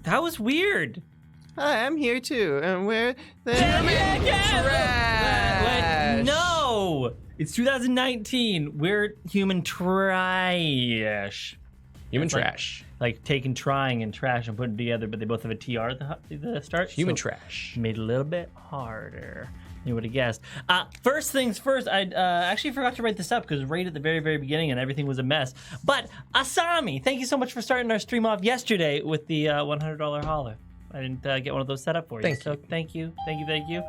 That was weird. Hi, I'm here too, and we're the trash. No, it's 2019. We're human trash. Human trash. Like taking trying and trash and putting together, but they both have a TR at the start. Human trash. Made it a little bit harder. You would have guessed. First things first, I actually forgot to write this up because right at the very, very beginning and everything was a mess. But Asami, thank you so much for starting our stream off yesterday with the $100 holler. I didn't get one of those set up for you. Thank you. Thank you.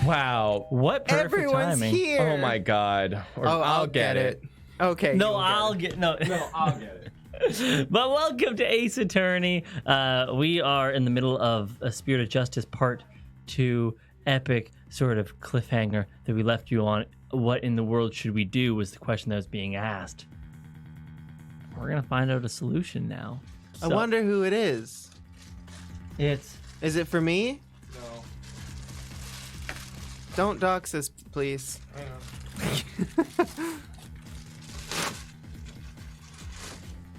Wow. What perfect Everyone's timing. here. Oh my God. Or I'll get it. Okay. No, I'll I'll get get No, I'll get it. But welcome to Ace Attorney. We are in the middle of a Spirit of Justice Part 2 epic sort of cliffhanger that we left you on. What in the world should we do was the question that was being asked. We're going to find out a solution now. I wonder who it is. Is it for me? No. Don't dox us, please.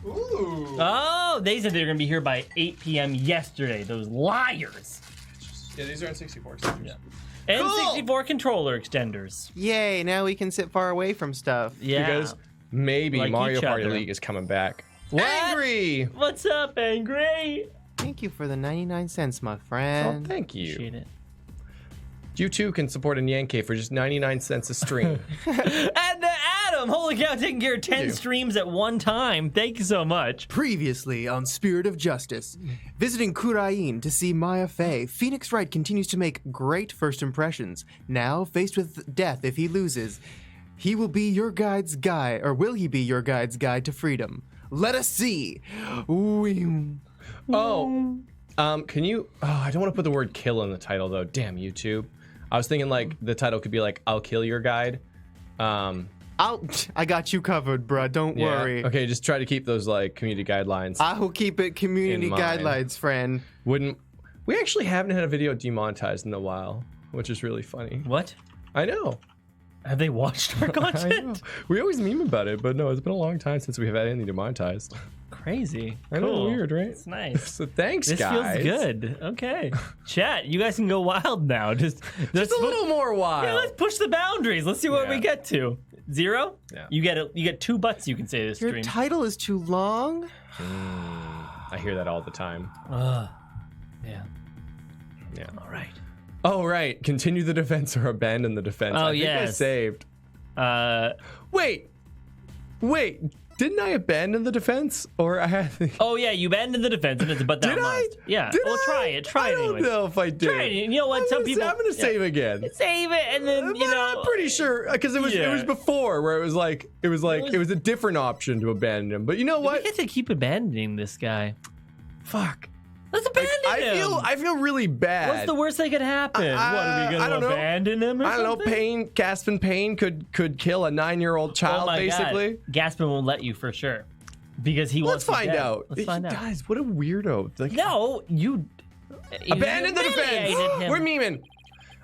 Ooh. Oh, they said they were going to be here by 8 p.m. yesterday. Those liars. Yeah, these are N64 extenders. Yeah. N64 controller extenders. Yay, now we can sit far away from stuff. Yeah. Because maybe Like Mario each Party other. League is coming back. What? Angry! What's up, Angry? Thank you for the 99 cents, my Oh, friend. thank you. Appreciate it. You too can support a NyanCave for just 99 cents a stream. And Adam, holy cow, taking care of 10 streams at one time. Thank you so much. Previously on Spirit of Justice, visiting Kurain to see Maya Fey, Phoenix Wright continues to make great first impressions. Now, faced with death if he loses, he will be your guide's guide, or will he be your guide's guide to freedom? Let us see. Can you... Oh, I don't want to put the word kill in the title, though. Damn, YouTube. I was thinking, like, the title could be, like, I'll kill your guide. I got you covered, bruh. Don't worry. Okay, just try to keep those, like, community guidelines. I will keep it community In mind. guidelines, friend. We actually haven't had a video demonetized in a while, which is really funny. What? I know. Have they watched our I know. content? We always meme about it, but no, it's been a long time since we've had anything demonetized. Crazy. I know, Cool. weird, right? It's nice. So thanks, This guys. feels good. Okay. Chat, you guys can go wild now. Just Just a little more wild. Yeah, let's push the boundaries. Let's see what Yeah. we get to. 0? Yeah. You get 2 butts you can say this Your stream. title is too long. I hear that all the time. Yeah. Yeah. All right. Oh, right. Continue the defense or abandon the defense. Oh, I think I yes. saved. Wait. Didn't I abandon the defense? Or I had... Oh yeah, you abandoned the defense and it's a but that Did I? must. Yeah. Did well, I? try it. Try I it don't anyway. know if I did. Try it. You know what? Some people. I'm gonna save again. Save it and then I'm pretty sure because it was Yeah. before where it was a different option to abandon him. But you know We what? get to keep abandoning this guy. Fuck. Let's abandon him. I feel really bad. What's the worst that could happen? What are we I gonna don't know. abandon him? Or I don't know. something? Pain, gasping pain could kill a 9-year-old child, Oh my basically. God. Gaspin won't let you for sure because he Let's wants. find out. Let's find out. Guys, what a weirdo. Like, No, you abandon the defense. humiliated him. We're memeing.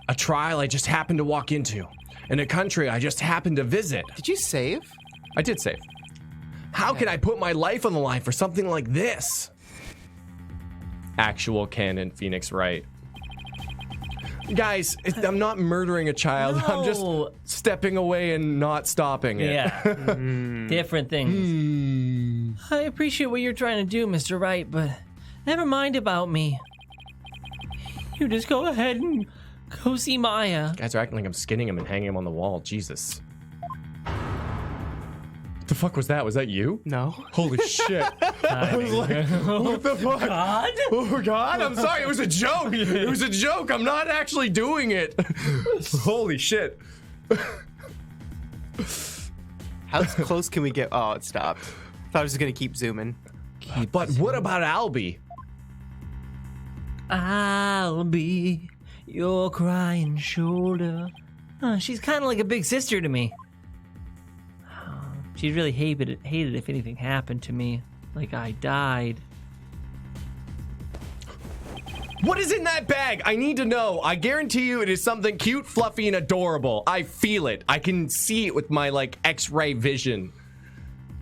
A trial I just happened to walk into, in a country I just happened to visit. Did you save? I did save. How can I put my life on the line for something like this? Actual canon Phoenix Wright. Guys, I'm not murdering a child. No. I'm just stepping away and not stopping it. Yeah, different things. I appreciate what you're trying to do, Mr. Wright, but never mind about me. You just go ahead and go see Maya. Guys are acting like I'm skinning him and hanging him on the wall. Jesus. What the fuck was that? Was that you? No. Holy shit. I was like, what the fuck? God? Oh, God. I'm sorry. It was a joke. It was a joke. I'm not actually doing it. Holy shit. How close can we get? Oh, it stopped. Thought I was just gonna keep zooming. But what about Albie? I'll be your crying shoulder. She's kind of like a big sister to me. She'd really hated it if anything happened to me, like I died. What is in that bag? I need to know. I guarantee you it is something cute, fluffy, and adorable. I feel it. I can see it with my, like, X-ray vision.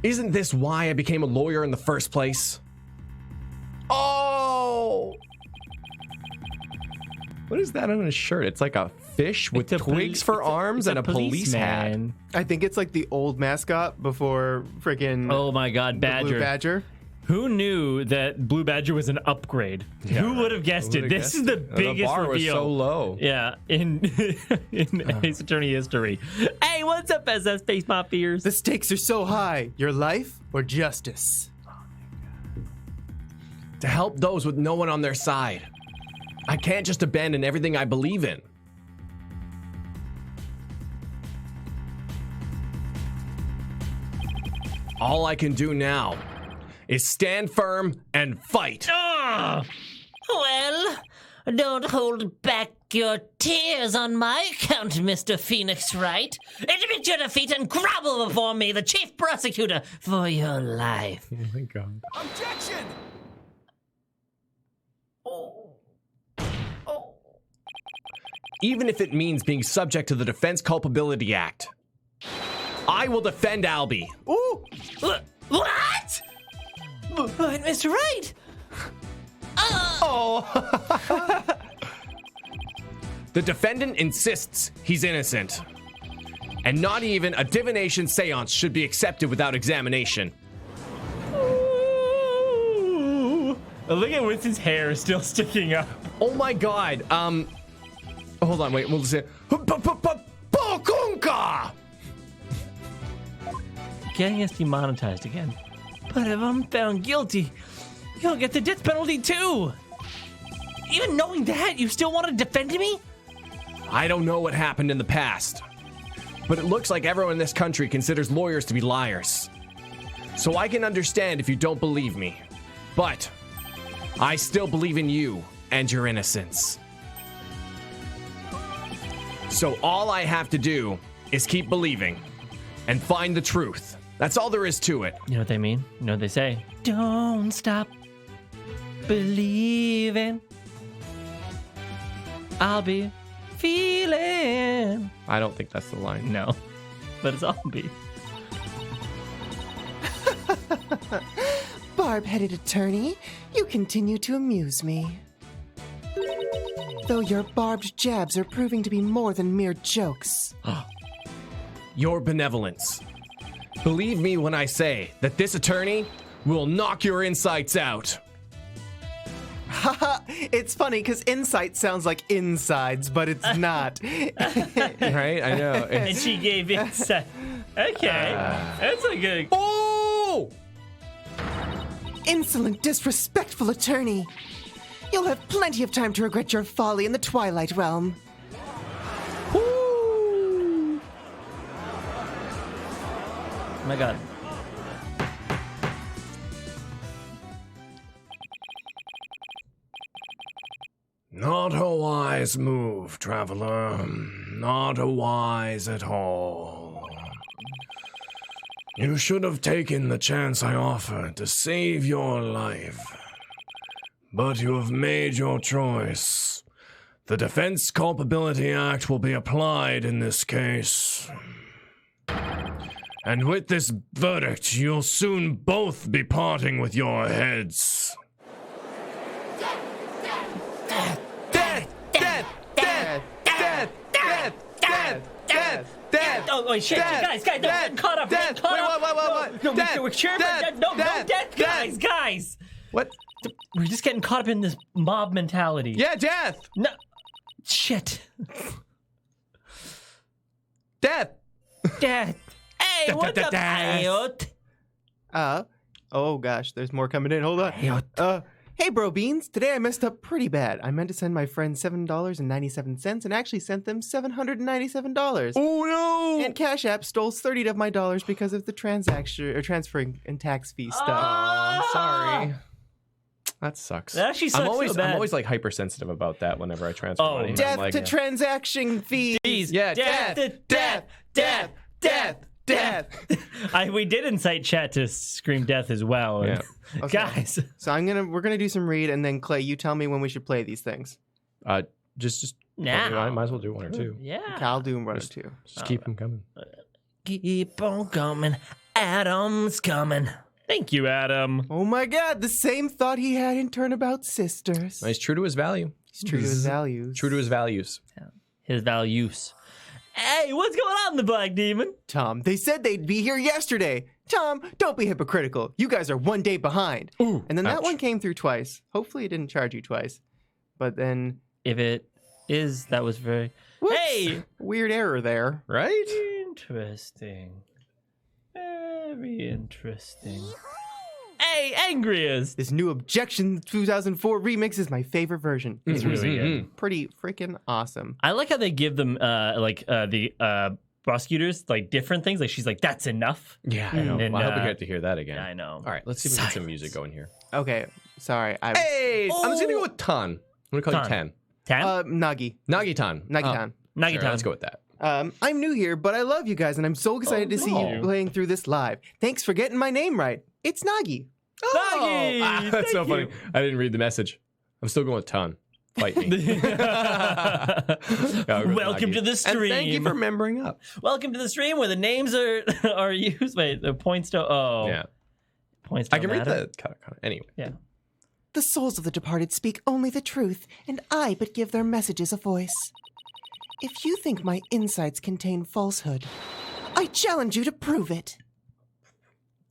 Isn't this why I became a lawyer in the first place? Oh! What is that on his shirt? It's like a fish with twigs for arms and a police hat. I think it's like the old mascot before freaking. Oh my God, Badger. Blue Badger. Who knew that Blue Badger was an upgrade? Who would have guessed it? This is the biggest the bar reveal. Was so low. Yeah, in Ace Attorney history. Hey, what's up, SS Space Mafiers? The stakes are so high. Your life or justice? To help those with no one on their side. I can't just abandon everything I believe in. All I can do now is stand firm and fight. Well, don't hold back your tears on my account, Mr. Phoenix Wright. Admit your defeat and grovel before me, the chief prosecutor, for your life. Oh my God. Objection! Even if it means being subject to the Defense Culpability Act, I will defend Albie. Ooh! What? But Mr. Wright! The defendant insists he's innocent. And not even a divination seance should be accepted without examination. Ooh. Look at Winston's hair still sticking up. Oh my God. Hold on, wait. We'll say. Pokunka! Getting us demonetized again. But if I'm found guilty, you'll get the death penalty too. Even knowing that, you still want to defend me? I don't know what happened in the past, but it looks like everyone in this country considers lawyers to be liars. So I can understand if you don't believe me, but I still believe in you and your innocence. So all I have to do is keep believing and find the truth. That's all there is to it. You know what they mean? You know what they say? Don't stop believing. I'll be feeling. I don't think that's the line. No, but it's Albie. Barb-headed attorney, you continue to amuse me. Though your barbed jabs are proving to be more than mere jokes. Your benevolence. Believe me when I say that this attorney will knock your insides out. Haha, it's funny because insight sounds like insides, but it's not. Right? I know. And she gave insight. Okay, that's a good. Oh! Insolent, disrespectful attorney. You'll have plenty of time to regret your folly in the Twilight Realm. Oh my God. Not a wise move, traveler. Not a wise at all. You should have taken the chance I offered to save your life. But you have made your choice. The Defense Culpability Act will be applied in this case. And with this verdict, you'll soon both be parting with your heads. Oh, wait, shit, guys, don't get caught up. Get caught up. What? No, Death, we're chairman. death, No, death, death, guys. What? We're just getting caught up in this mob mentality. Yeah, death! No. Shit. Death! Death. Hey, what's up, Ayot? Oh gosh, there's more coming in. Hold on. Hey, Bro Beans. Today I messed up pretty bad. I meant to send my friends $7.97 and actually sent them $797. Oh no! And Cash App stole 30 of my dollars because of the transaction or transferring and tax fee stuff. I'm sorry. That sucks. That actually sucks so bad. I'm always like hypersensitive about that whenever I transfer money. Death I'm like, to transaction fees. Yeah, death. We did incite chat to scream death as well. Yeah. Okay. Guys. So we're gonna do some read, and then Clay, you tell me when we should play these things. Just Now. I might as well do one or two. Yeah. I'll do one or two. Just keep them coming. Keep on coming, Adam's coming. Thank you, Adam. Oh my God, the same thought he had in Turnabout Sisters. He's true to his value. He's true to his values. True to his values. His values. Hey, what's going on, the Black Demon? Tom, they said they'd be here yesterday. Tom, don't be hypocritical. You guys are 1 day behind. Ooh, And then that ouch. one came through twice. Hopefully it didn't charge you twice. But then, If it is, that was very... whoops, Hey! weird error there. Right? Interesting. Very interesting. Hey, Angriest! This new Objection 2004 remix is my favorite version. It's really good. Pretty freaking awesome. I like how they give them, the prosecutors, like, different things. Like, she's like, that's enough. Yeah, I know. And, Well, I hope we get to hear that again. Yeah, I know. All right, let's see if we can get some music going here. Okay, sorry. Hey! I'm just going to go with Tan. I'm going to call you Tan. Tan. Tan? Nagi. Nagi-tan. Nagi-tan. Nagi Sure, Tan. let's go with that. I'm new here, but I love you guys, and I'm so excited to see you no. playing through this live. Thanks for getting my name right. It's Nagi. Nagi! That's Thank so you. funny. I didn't read the message. I'm still going with Tan. Fight me. Yeah, I'll go with Welcome Nagi. to the And stream. thank you for remembering up. Welcome to the stream where the names are used. Wait, the points don't. Oh, Yeah. points I don't can read matter. the... Anyway. Yeah. The souls of the departed speak only the truth, and I but give their messages a voice. If you think my insights contain falsehood, I challenge you to prove it.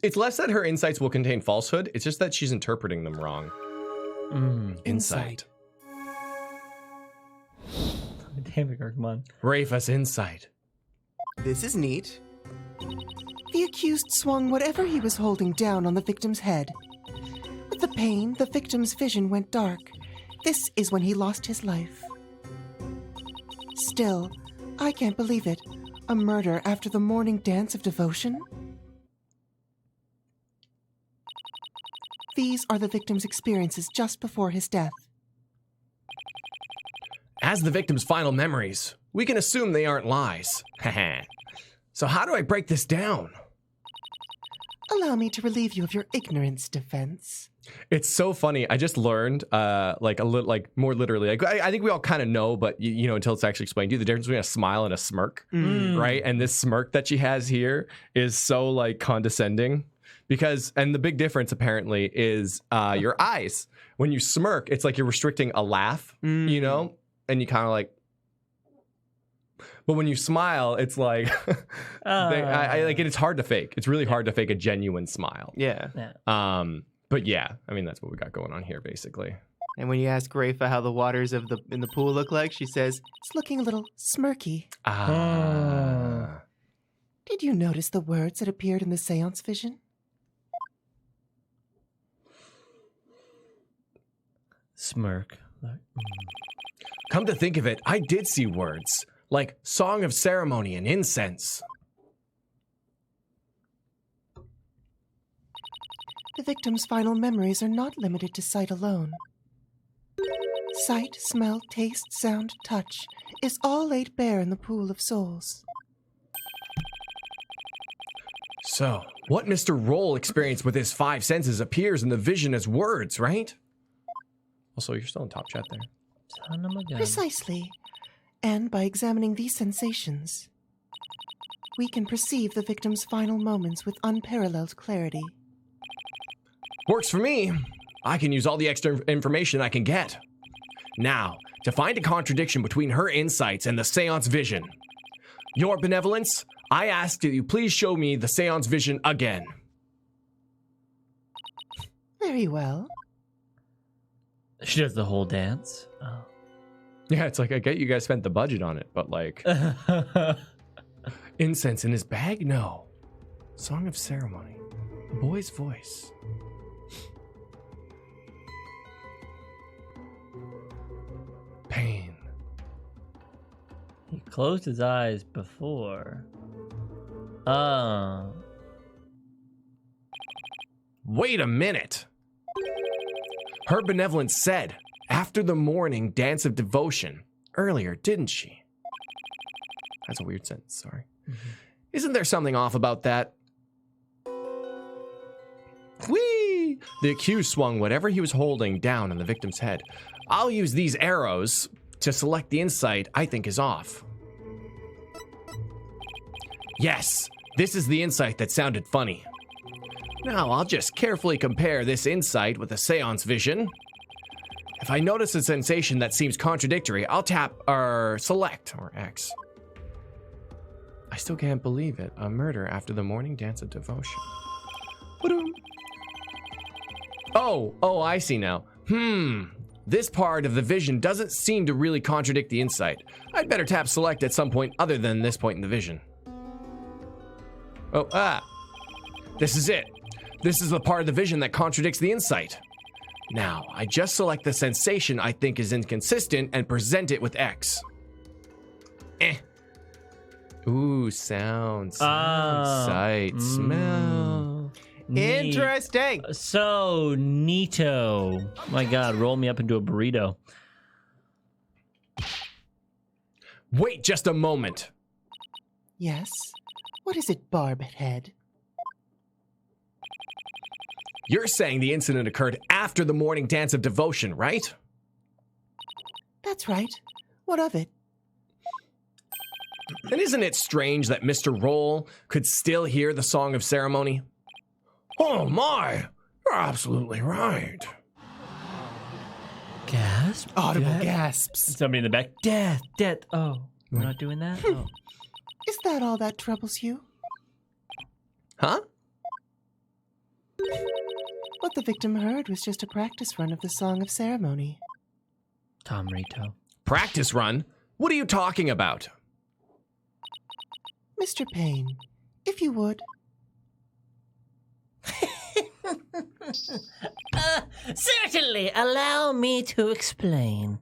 It's less that her insights will contain falsehood. It's just that she's interpreting them wrong. Insight. Damn it, come on. Rafa's insight. This is neat. The accused swung whatever he was holding down on the victim's head. With the pain, the victim's vision went dark. This is when he lost his life. Still, I can't believe it. A murder after the morning dance of devotion? These are the victim's experiences just before his death. As the victim's final memories, we can assume they aren't lies. So how do I break this down? Allow me to relieve you of your ignorance, Defense. It's so funny. I just learned, more literally. I think we all kind of know, but you know, until it's actually explained to you, the difference between a smile and a smirk, right? And this smirk that she has here is so like condescending, and the big difference apparently is your eyes. When you smirk, it's like you're restricting a laugh, you know, and you kind of like. But when you smile, it's like, it's hard to fake. It's really hard to fake a genuine smile. Yeah. But yeah, I mean, that's what we got going on here, basically. And when you ask Rafa how the waters in the pool look like, she says, It's looking a little smirky. Ah. Did you notice the words that appeared in the seance vision? Smirk. Come to think of it, I did see words, like Song of Ceremony and Incense. The victim's final memories are not limited to sight alone. Sight, smell, taste, sound, touch is all laid bare in the pool of souls. So, what Mr. Roll experienced with his 5 senses appears in the vision as words, right? Also, you're still in top chat there. Son of a gun. Precisely. And by examining these sensations, we can perceive the victim's final moments with unparalleled clarity. Works for me. I can use all the extra information I can get. Now, to find a contradiction between her insights and the seance vision. Your benevolence, I ask that you please show me the seance vision again. Very well. She does the whole dance. Oh. Yeah, it's like, I get you guys spent the budget on it, but like, incense in his bag? No. Song of Ceremony. A boy's voice. Pain. He closed his eyes before. Wait a minute. Her benevolence said, after the morning dance of devotion, earlier, didn't she? That's a weird sentence, sorry. Isn't there something off about that? Whee! The accused swung whatever he was holding down on the victim's head. I'll use these arrows to select the insight I think is off. Yes, this is the insight that sounded funny. Now I'll just carefully compare this insight with the seance vision. If I notice a sensation that seems contradictory, I'll tap or select or X. I still can't believe it. A murder after the morning dance of devotion. Oh, I see now. This part of the vision doesn't seem to really contradict the insight. I'd better tap select at some point other than this point in the vision. This is it. This is the part of the vision that contradicts the insight. Now, I just select the sensation I think is inconsistent and present it with X. Ooh, sound, sight, smell. Interesting. So neato. My God, roll me up into a burrito. Wait just a moment. Yes? What is it, Barbhead? You're saying the incident occurred after the morning dance of devotion, right? That's right. What of it? And isn't it strange that Mr. Roll could still hear the song of ceremony? Oh my, you're absolutely right. Gasp. Audible gasps. Somebody in the back. Death. Oh, we're not doing that? Oh. Is that all that troubles you? Huh? What the victim heard was just a practice run of the Song of Ceremony. Tom Rito. Practice run? What are you talking about? Mr. Payne, if you would. Certainly, allow me to explain.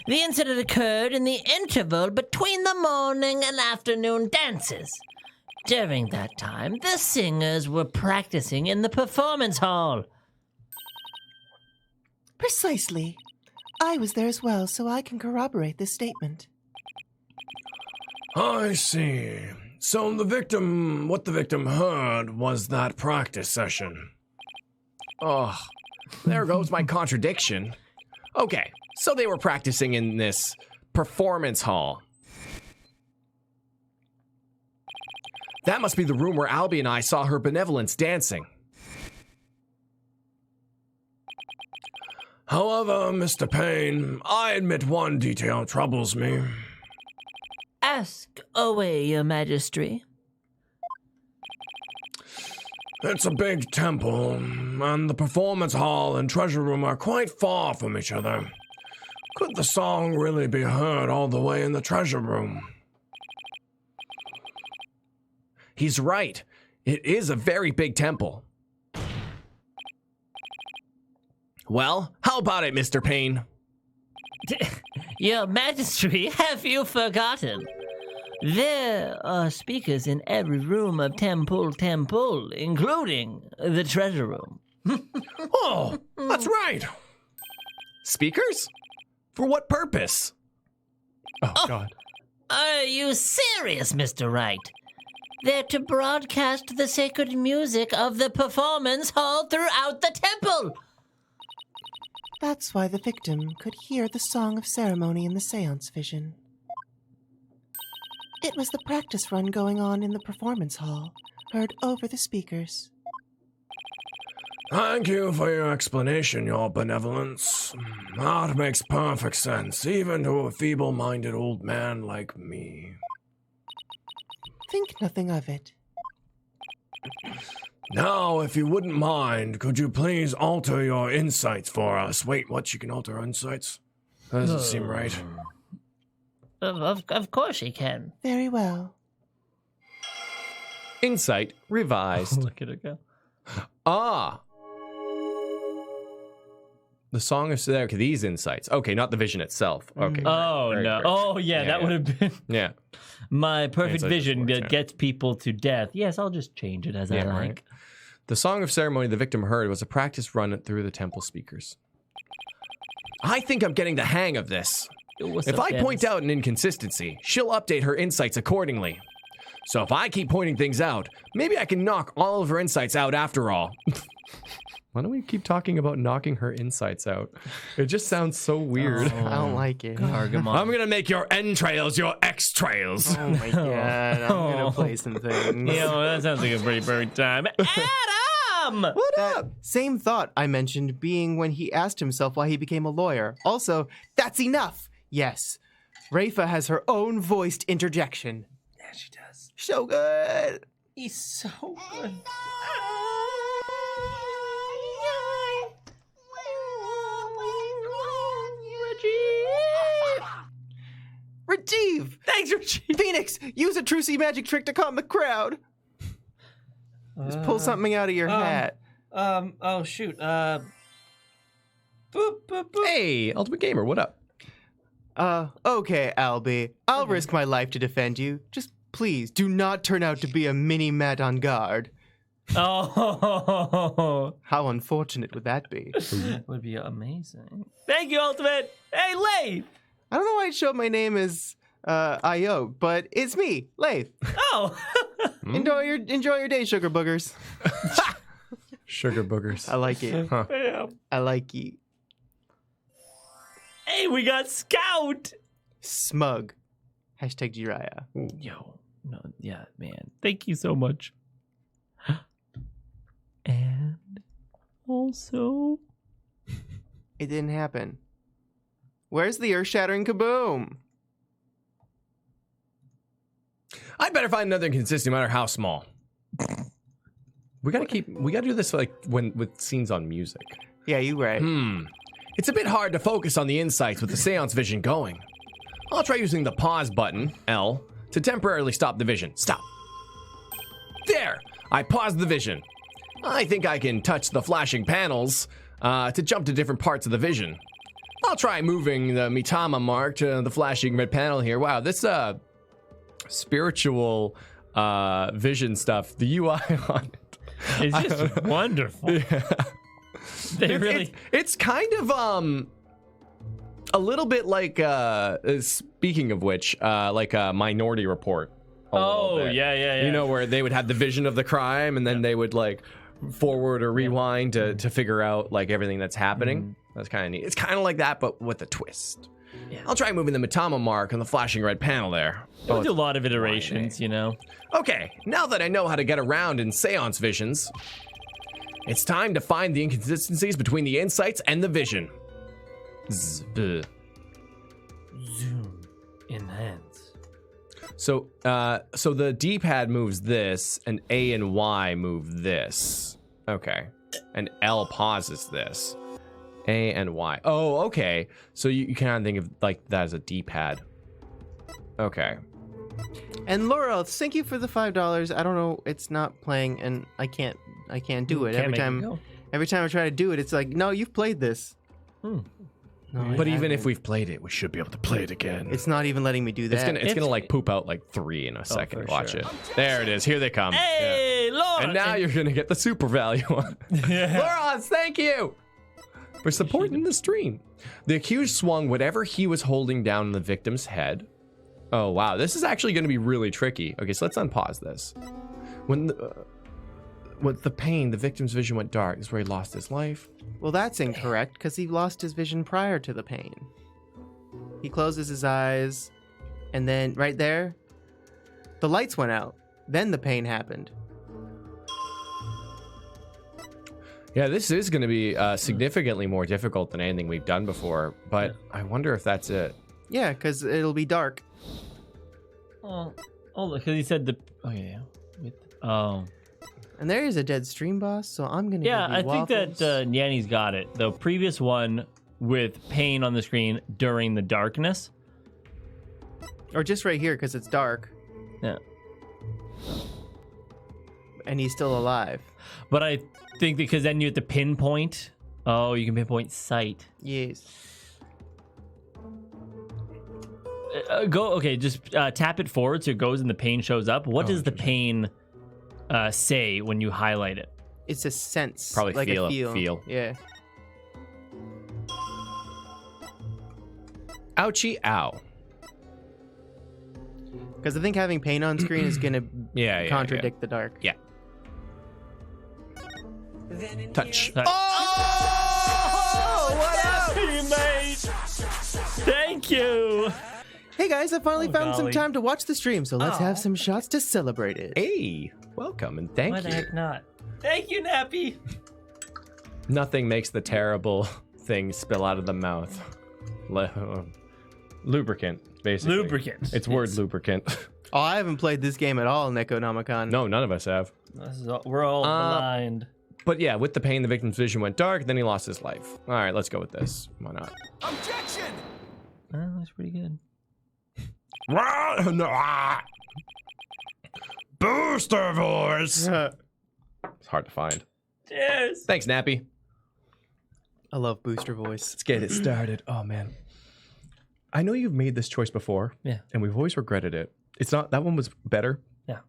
The incident occurred in the interval between the morning and afternoon dances. During that time, the singers were practicing in the performance hall. Precisely. I was there as well, so I can corroborate this statement. I see. So what the victim heard was that practice session. Oh, there goes my contradiction. Okay, so they were practicing in this performance hall. That must be the room where Albie and I saw her benevolence dancing. However, Mr. Payne, I admit one detail troubles me. Ask away, your majesty. It's a big temple, and the performance hall and treasure room are quite far from each other. Could the song really be heard all the way in the treasure room? He's right. It is a very big temple. Well, how about it, Mr. Payne? Your majesty, have you forgotten? There are speakers in every room of temple, including the treasure room. Oh, that's right. Speakers? For what purpose? Oh, God. Are you serious, Mr. Wright? They're to broadcast the sacred music of the performance hall throughout the temple. That's why the victim could hear the Song of Ceremony in the Seance vision. It was the practice run going on in the performance hall, heard over the speakers. Thank you for your explanation, your benevolence. That makes perfect sense, even to a feeble-minded old man like me. Think nothing of it. Now, if you wouldn't mind, could you please alter your insights for us? Wait, what? You can alter insights? That doesn't seem right. Of course he can. Very well. Insight revised. Look at it go. Ah. The song is there. Okay, these insights. Okay, not the vision itself. Okay. Oh, great, no. great. Oh, yeah, that would have been Yeah. my perfect Insight vision just that works, gets people to death. Yes, I'll just change it as I like. Right. The song of ceremony the victim heard was a practice run through the temple speakers. I think I'm getting the hang of this. What's If up, I Dennis? point out an inconsistency, she'll update her insights accordingly. So if I keep pointing things out, maybe I can knock all of her insights out after all. Why don't we keep talking about knocking her insights out? It just sounds so weird. I don't like it. Gargamon. I'm gonna make your entrails your X-trails. Oh my god, I'm gonna play some things. You know, that sounds like a pretty perfect time. Adam! What That up? same thought I mentioned being when he asked himself why he became a lawyer. Also, that's enough. Yes, Rafa has her own voiced interjection. Yeah, she does. So good. He's so good. Rajiv! Thanks, Richie. Phoenix, use a Trucy magic trick to calm the crowd. Just pull something out of your hat. Oh shoot. Boop, boop, boop. Hey, Ultimate Gamer, what up? Okay, Albie. I'll risk my life to defend you. Just please do not turn out to be a mini-mat on guard. Oh, How unfortunate would that be? would be amazing. Thank you, Ultimate. Hey, Leif. I don't know why it showed my name as Io, but it's me, Leif. Oh. Enjoy your day, sugar boogers. Sugar boogers. I like it. Huh. Yeah. I like it. Hey, we got Scout. Smug. Hashtag Jiraiya. Yo, no, yeah, man. Thank you so much. And also, It didn't happen. Where's the earth-shattering kaboom? I'd better find another inconsistency, no matter how small. We gotta do this like with scenes on music. Yeah, you right. It's a bit hard to focus on the insights with the seance vision going. I'll try using the pause button, L, to temporarily stop the vision. Stop. There! I paused the vision. I think I can touch the flashing panels to jump to different parts of the vision. I'll try moving the Mitama mark to the flashing red panel here. Wow, this spiritual vision stuff, the UI on it. it's just wonderful. They really. It's kind of a little bit like speaking of which, like a Minority Report. Oh, yeah. You know, where they would have the vision of the crime and then they would like forward or rewind to figure out like everything that's happening. That's kind of neat. It's kind of like that, but with a twist. Yeah. I'll try moving the Mitama mark on the flashing red panel there. We'll do a lot of iterations, you know. Okay, now that I know how to get around in seance visions, it's time to find the inconsistencies between the insights and the vision. Zoom. Enhance. So the D-pad moves this, and A and Y move this. Okay. And L pauses this. A and Y. Oh, okay. So you kind of think of like that as a D-pad. Okay. And Laurel, thank you for the $5. I don't know, it's not playing, and I can't do it. Can't make it go. Every time I try to do it, it's like, no, you've played this. No, I But even if haven't. we've played it, we should be able to play it again. It's not even letting me do that. It's gonna like poop out like 3 in a second. for Watch sure. it. There it is. Here they come. Hey, Lord. And now you're gonna get the super value on. Laurence, thank you for supporting the stream. The accused swung whatever he was holding down on the victim's head. Oh wow, this is actually gonna be really tricky. Okay, so let's unpause this. With the pain, the victim's vision went dark. This is where he lost his life. Well, that's incorrect, because he lost his vision prior to the pain. He closes his eyes, and then right there, the lights went out. Then the pain happened. Yeah, this is going to be significantly more difficult than anything we've done before, but I wonder if that's it. Yeah, because it'll be dark. Oh, because he said the. Oh yeah. Oh. And there is a dead stream boss, so I'm gonna. Yeah, give you I think waffles. that Nyanny's got it. The previous one with pain on the screen during the darkness. Or just right here, because it's dark, Yeah. and he's still alive. But I think because then you have to pinpoint. Oh, you can pinpoint sight. Yes. Just tap it forward so it goes and the pain shows up. What does the pain say when you highlight it? It's a sense. Probably like feel. a feel. Yeah. Ouchie, ow. Because I think having pain on screen is gonna Yeah. contradict the dark. Yeah. Touch. Oh, what up, teammate? Thank you. Hey guys, I finally found some golly. time to watch the stream, so let's have some shots to celebrate it. Hey, welcome and thank Why the you. heck not? Thank you, Nappy. Nothing makes the terrible thing spill out of the mouth. Lubricant, basically. Lubricant. It's word lubricant. Oh, I haven't played this game at all, Necronomicon. No, none of us have. We're all blind. But yeah, with the pain, the victim's vision went dark, then he lost his life. All right, let's go with this. Why not? Objection! That's pretty good. Booster voice. It's hard to find. Cheers. Thanks, Nappy. I love Booster Voice. Let's get it started. Oh man, I know you've made this choice before. Yeah. And we've always regretted it. It's not that one was better. Yeah.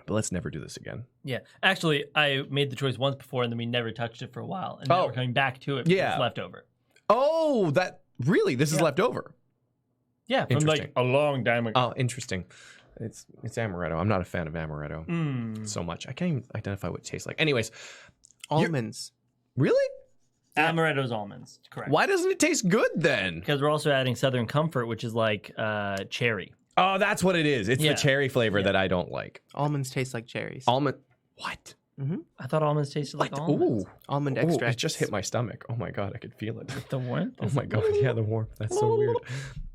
But let's never do this again. Yeah. Actually, I made the choice once before, and then we never touched it for a while, and now we're coming back to it. Because it's left over. Oh, this is left over. Yeah, from like a long time ago. Oh, interesting. It's amaretto. I'm not a fan of amaretto so much. I can't even identify what it tastes like. Anyways, Almonds. really? Amaretto's almonds. Correct. Why doesn't it taste good then? Because we're also adding Southern Comfort, which is like cherry. Oh, that's what it is. It's the cherry flavor that I don't like. Almonds taste like cherries. Almond. What? I thought almonds tasted like almonds. Ooh. Almond Ooh, extract. it just hit my stomach. Oh my god, I could feel it. The warmth? Oh my god, yeah, the warmth. That's so weird.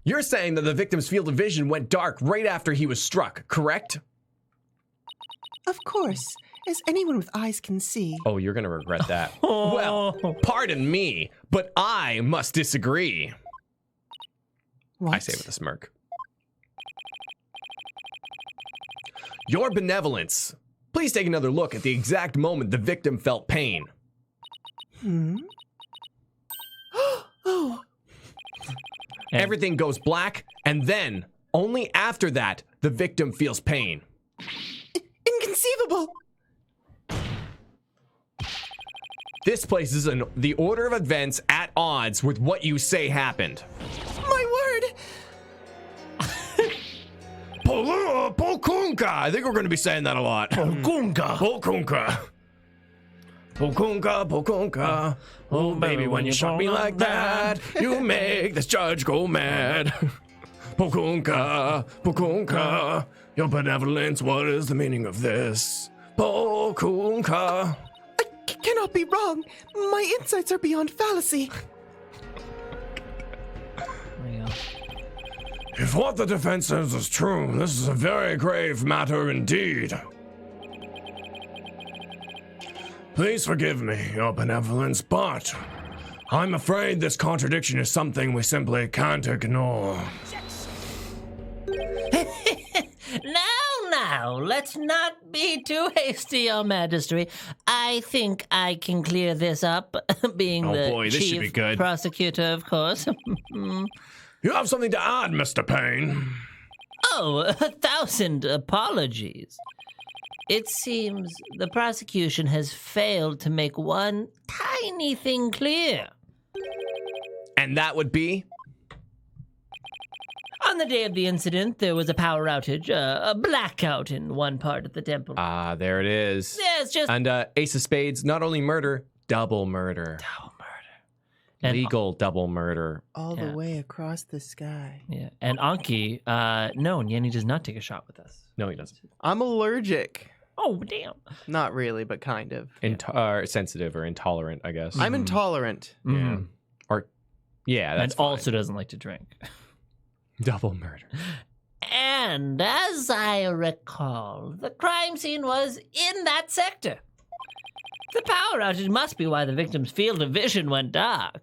You're saying that the victim's field of vision went dark right after he was struck, correct? Of course, as anyone with eyes can see. Oh, you're gonna regret that. Well, pardon me, but I must disagree. What? I say with a smirk. Your benevolence. Please take another look at the exact moment the victim felt pain. Oh, Everything goes black, and then, only after that, the victim feels pain. inconceivable! This places the order of events at odds with what you say happened. My word! Polkunka! I think we're going to be saying that a lot. Polkunka! Polkunka! Polkunka, Polkunka. Oh, baby, when you shot me like that, you make this judge go mad. Polkunka, Polkunka. Your benevolence, what is the meaning of this? Polkunka. I cannot be wrong. My insights are beyond fallacy. There you go. If what the defense says is true, this is a very grave matter indeed. Please forgive me, your benevolence, but I'm afraid this contradiction is something we simply can't ignore. Now, let's not be too hasty, Your Majesty. I think I can clear this up, being Oh the boy, this should be chief good. prosecutor, of course. You have something to add, Mr. Payne? Oh, 1,000 apologies. It seems the prosecution has failed to make one tiny thing clear. And that would be? On the day of the incident, there was a power outage, a blackout in one part of the temple. Ah, there it is. Yeah, it's just And Ace of Spades, not only murder, double murder. And- Legal double murder. All Yeah. the way across the sky. Yeah. And Anki, no, Nyan does not take a shot with us. No, he doesn't. I'm allergic. Oh, damn. Not really, but kind of. Sensitive or intolerant, I guess. I'm intolerant. Yeah. Or, yeah, that's And also doesn't like to drink. double murder. And as I recall, the crime scene was in that sector. The power outage must be why the victim's field of vision went dark.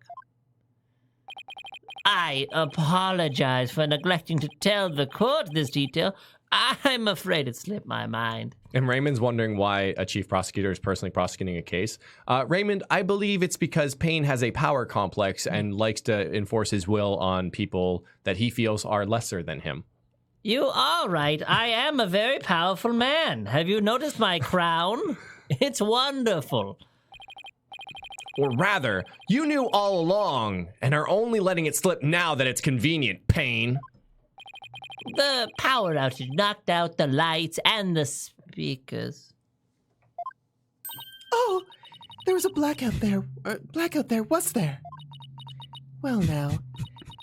I apologize for neglecting to tell the court this detail. I'm afraid it slipped my mind. And Raymond's wondering why a chief prosecutor is personally prosecuting a case. Raymond, I believe it's because Payne has a power complex and likes to enforce his will on people that he feels are lesser than him. You are right. I am a very powerful man. Have you noticed my crown? It's wonderful. Or rather, you knew all along and are only letting it slip now that it's convenient, Payne. The power outage knocked out the lights and the speakers. Oh, there was a blackout there. Was there? Well now,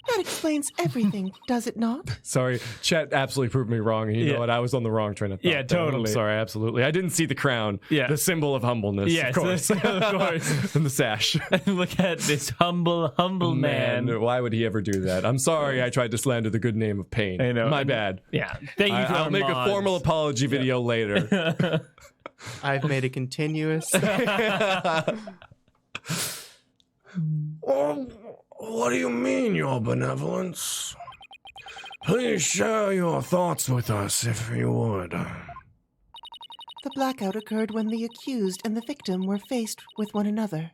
That explains everything, does it not? Sorry, Chet absolutely proved me wrong. And you know what? I was on the wrong train of thought. Yeah, there. totally. I'm sorry, absolutely. I didn't see the crown. Yeah. The symbol of humbleness. Yes, of course. of course. And the sash. Look at this humble man. Why would he ever do that? I'm sorry I tried to slander the good name of Pain. I know. My bad. Yeah. Thank you to I'll our make mods. a formal apology video later. I've made a continuous. What do you mean, Your Benevolence? Please share your thoughts with us, if you would. The blackout occurred when the accused and the victim were faced with one another.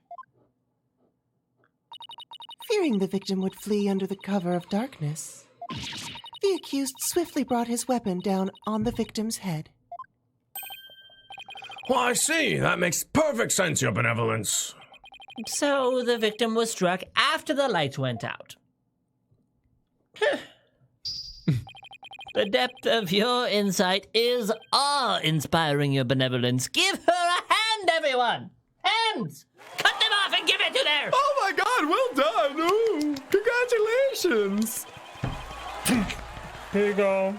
Fearing the victim would flee under the cover of darkness, the accused swiftly brought his weapon down on the victim's head. Well, I see. That makes perfect sense, Your Benevolence. So the victim was struck after the lights went out. The depth of your insight is awe-inspiring, Your Benevolence. Give her a hand, everyone! Hands! Cut them off and give it to her! Oh my God, well done! Ooh, congratulations! Here you go.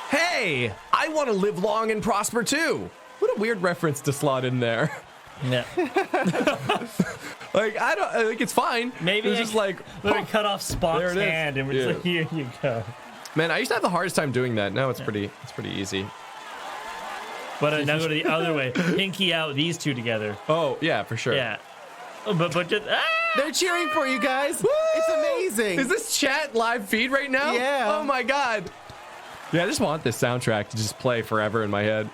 Hey, I want to live long and prosper too. What a weird reference to slot in there. Yeah. Like, I think it's fine. Maybe it's just like, literally cut off Spock's There it is. hand and we're just Yeah. like, here you go. man, I used to have the hardest time doing that. Now it's pretty easy. But now go to the other way. Pinky out these two together. Oh yeah, for sure. Yeah. Oh, but just They're cheering for you guys. It's amazing. Is this chat live feed right now? Yeah. Oh my God. Yeah, I just want this soundtrack to just play forever in my head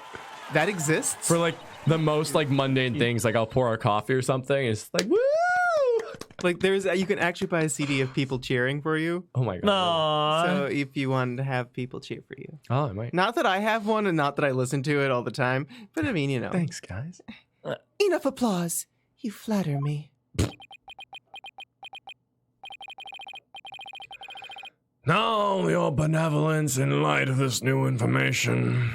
That exists? for like the most like mundane things. Like I'll pour a coffee or something. It's like woo. Like you can actually buy a CD of people cheering for you. Oh my God. Aww. So if you want to have people cheer for you. Oh, I might. Not that I have one and not that I listen to it all the time, but I mean, you know. Thanks, guys. Enough applause. You flatter me. Now, Your Benevolence, in light of this new information.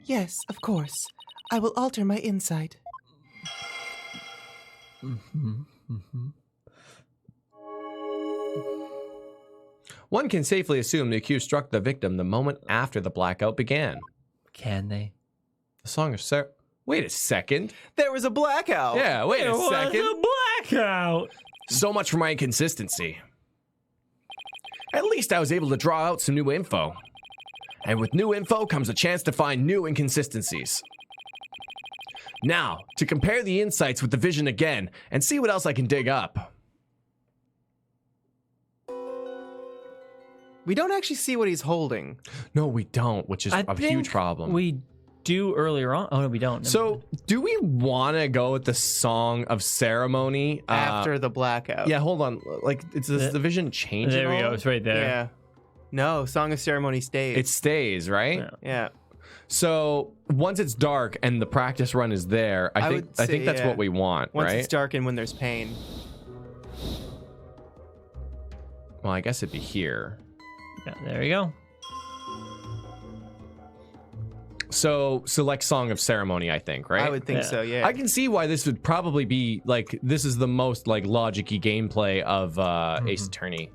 Yes, of course. I will alter my insight. One can safely assume the accused struck the victim the moment after the blackout began. Can they? The song of Sarah. Wait a second. There was a blackout. Yeah, wait a second. a blackout. So much for my inconsistency. At least I was able to draw out some new info. And with new info comes a chance to find new inconsistencies. Now, to compare the insights with the vision again and see what else I can dig up. We don't actually see what he's holding. No, we don't, which is a huge problem. We do earlier on. Oh, no, we don't. So, do we want to go with the Song of Ceremony? After the blackout. Yeah, hold on. Like, does the vision change There at we go. all? It's right there. Yeah. No, Song of Ceremony stays. It stays, right? Yeah. yeah. So once it's dark and the practice run is there, I think that's yeah. what we want, Once right? it's dark and when there's pain. Well, I guess it'd be here. Yeah, there you go. So select Song of Ceremony, I think, right? I would think Yeah. so, yeah. I can see why this would probably be like this is the most like logic-y gameplay of Ace Attorney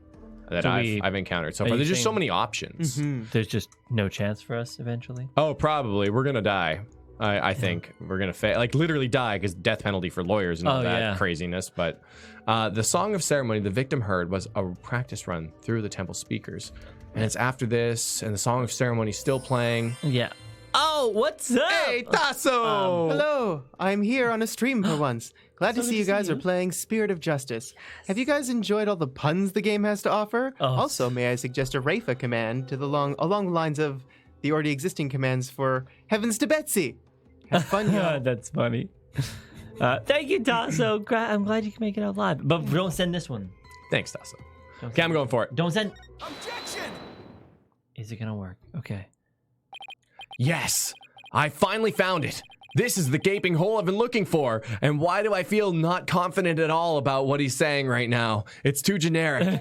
that So I've encountered so are far. you There's just so saying- many options. There's just no chance for us eventually. Oh, probably we're gonna die. I think we're gonna like literally die because death penalty for lawyers and all Oh, that yeah. craziness. But the Song of Ceremony the victim heard was a practice run through the temple speakers, and it's after this, and the Song of Ceremony still playing. Yeah. Oh, what's up? Hey, Tasso! Hello, I'm here on a stream for once. Glad to see you guys are playing Spirit of Justice. Have you guys enjoyed all the puns the game has to offer? Oh. Also, may I suggest a Rafa command to along the lines of the already existing commands for Heavens to Betsy. Have fun, y'all. That's funny. Thank you, Tasso. I'm glad you can make it out live. But don't send this one. Thanks, Tasso. Okay, I'm going for it. Don't send. Objection! Is it gonna work? Okay. Yes, I finally found it. This is the gaping hole I've been looking for. And why do I feel not confident at all about what he's saying right now? It's too generic.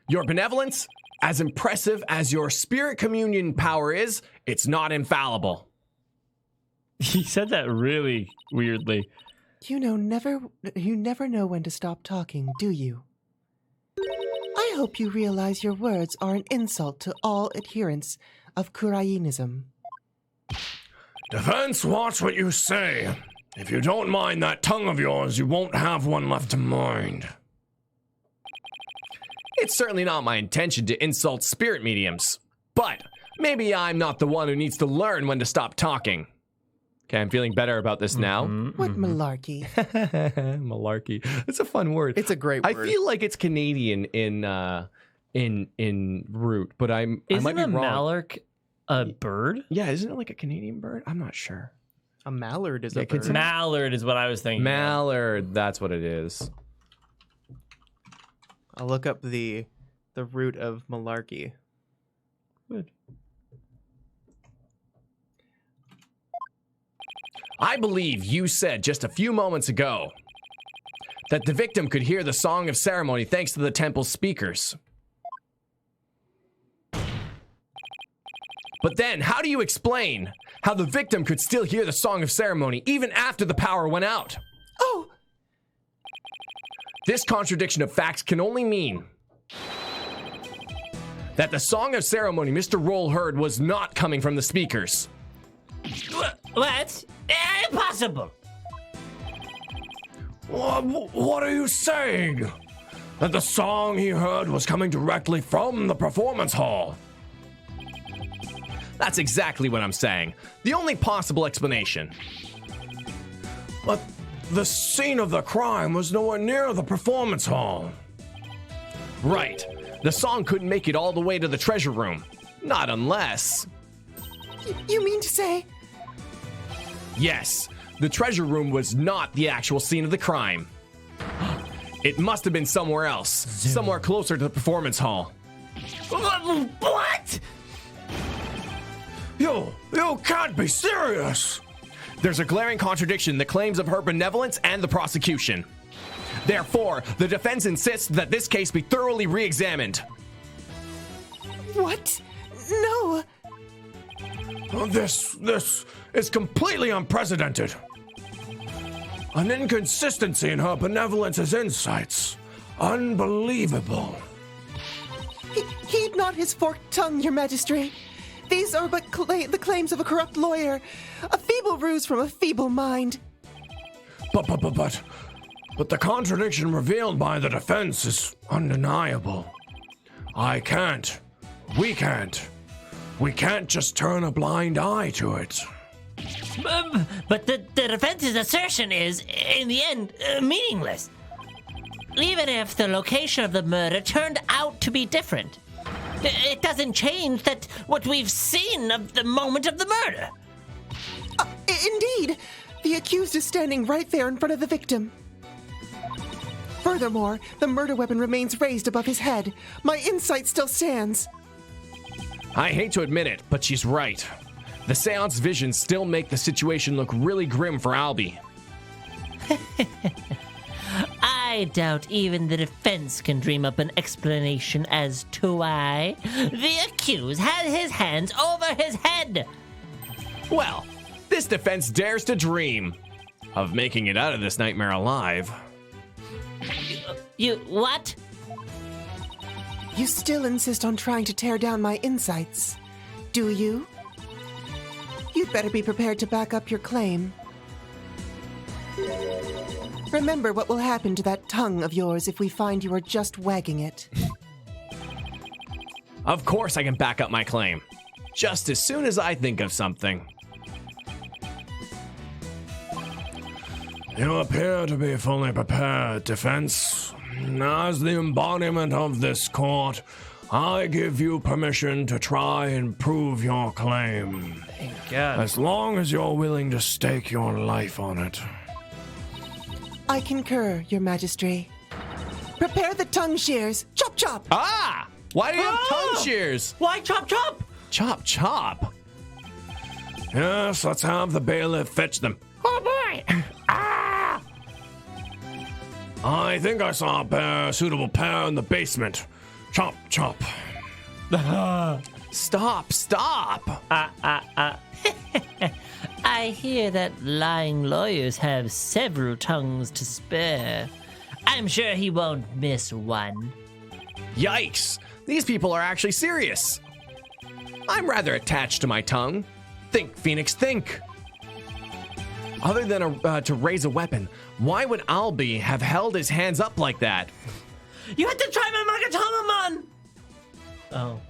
Your benevolence, as impressive as your spirit communion power is, it's not infallible. He said that really weirdly. You never know when to stop talking, do you? I hope you realize your words are an insult to all adherents of Kurainism. Defense, watch what you say. If you don't mind that tongue of yours, you won't have one left to mind. It's certainly not my intention to insult spirit mediums, but maybe I'm not the one who needs to learn when to stop talking. Okay, I'm feeling better about this now. What malarkey. Malarkey. It's a fun word. It's a great word. I feel like it's Canadian in root, but I might be Isn't a wrong. mallard a bird? Yeah, isn't it like a Canadian bird? I'm not sure. A mallard is a could bird. Mallard is what I was thinking. Mallard, that's what it is. I'll look up the root of malarkey. Good. I believe you said just a few moments ago that the victim could hear the song of ceremony thanks to the temple's speakers. But then, how do you explain how the victim could still hear the song of ceremony even after the power went out? Oh! This contradiction of facts can only mean that the song of ceremony Mr. Roll heard was not coming from the speakers. What? Impossible! What are you saying? That the song he heard was coming directly from the performance hall? That's exactly what I'm saying. The only possible explanation. But the scene of the crime was nowhere near the performance hall. Right. The song couldn't make it all the way to the treasure room. Not unless... You mean to say... Yes, the treasure room was not the actual scene of the crime. It must have been somewhere else, somewhere closer to the performance hall. What? You can't be serious! There's a glaring contradiction in the claims of her benevolence and the prosecution. Therefore, the defense insists that this case be thoroughly re-examined. What? No! This is completely unprecedented. An inconsistency in her benevolence's insights. Unbelievable. Heed not his forked tongue, your majesty. These are but the claims of a corrupt lawyer, a feeble ruse from a feeble mind. But the contradiction revealed by the defense is undeniable. We can't just turn a blind eye to it. But the defense's assertion is, in the end, meaningless. Even if the location of the murder turned out to be different, it doesn't change that what we've seen of the moment of the murder. Indeed, the accused is standing right there in front of the victim. Furthermore, the murder weapon remains raised above his head. My insight still stands. I hate to admit it, but she's right. The seance visions still make the situation look really grim for Albie. I doubt even the defense can dream up an explanation as to why the accused had his hands over his head. Well, this defense dares to dream of making it out of this nightmare alive. You what? You still insist on trying to tear down my insights, do you? You'd better be prepared to back up your claim. Remember what will happen to that tongue of yours if we find you are just wagging it. Of course I can back up my claim. Just as soon as I think of something. You appear to be fully prepared, defense. As the embodiment of this court, I give you permission to try and prove your claim. Thank God. As long as you're willing to stake your life on it. I concur, your majesty. Prepare the tongue shears. Chop, chop! Ah! Why do you have tongue shears? Why chop chop? Chop, chop. Yes, let's have the bailiff fetch them. Oh boy! Ah! I think I saw a suitable pair in the basement. Chop, chop. Stop, stop. I hear that lying lawyers have several tongues to spare. I'm sure he won't miss one. Yikes! These people are actually serious. I'm rather attached to my tongue. Think, Phoenix, think. Other than to raise a weapon, why would Albie have held his hands up like that? You had to try my Magatama-man!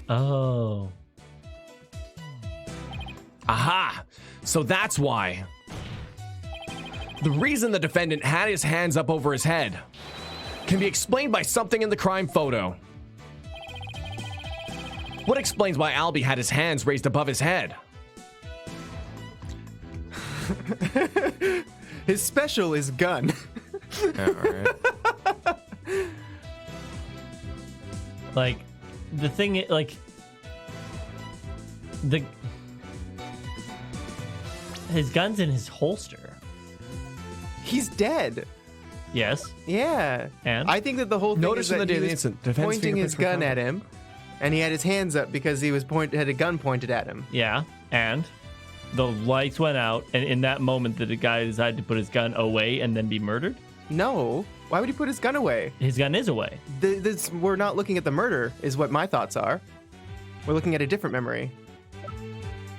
Oh. Aha! So that's why. The reason the defendant had his hands up over his head can be explained by something in the crime photo. What explains why Albie had his hands raised above his head? His special is gun. Yeah, all right. Like, the thing, like, his gun's in his holster. He's dead. Yes. Yeah. And? I think that the whole thing Notice is in that the he day of the was incident, defense pointing his fingerprints were gun found. at him, and he had his hands up because he had a gun pointed at him. Yeah. And the lights went out, and in that moment, did the guy decide to put his gun away and then be murdered? No. Why would he put his gun away? His gun is away. We're not looking at the murder, is what my thoughts are. We're looking at a different memory.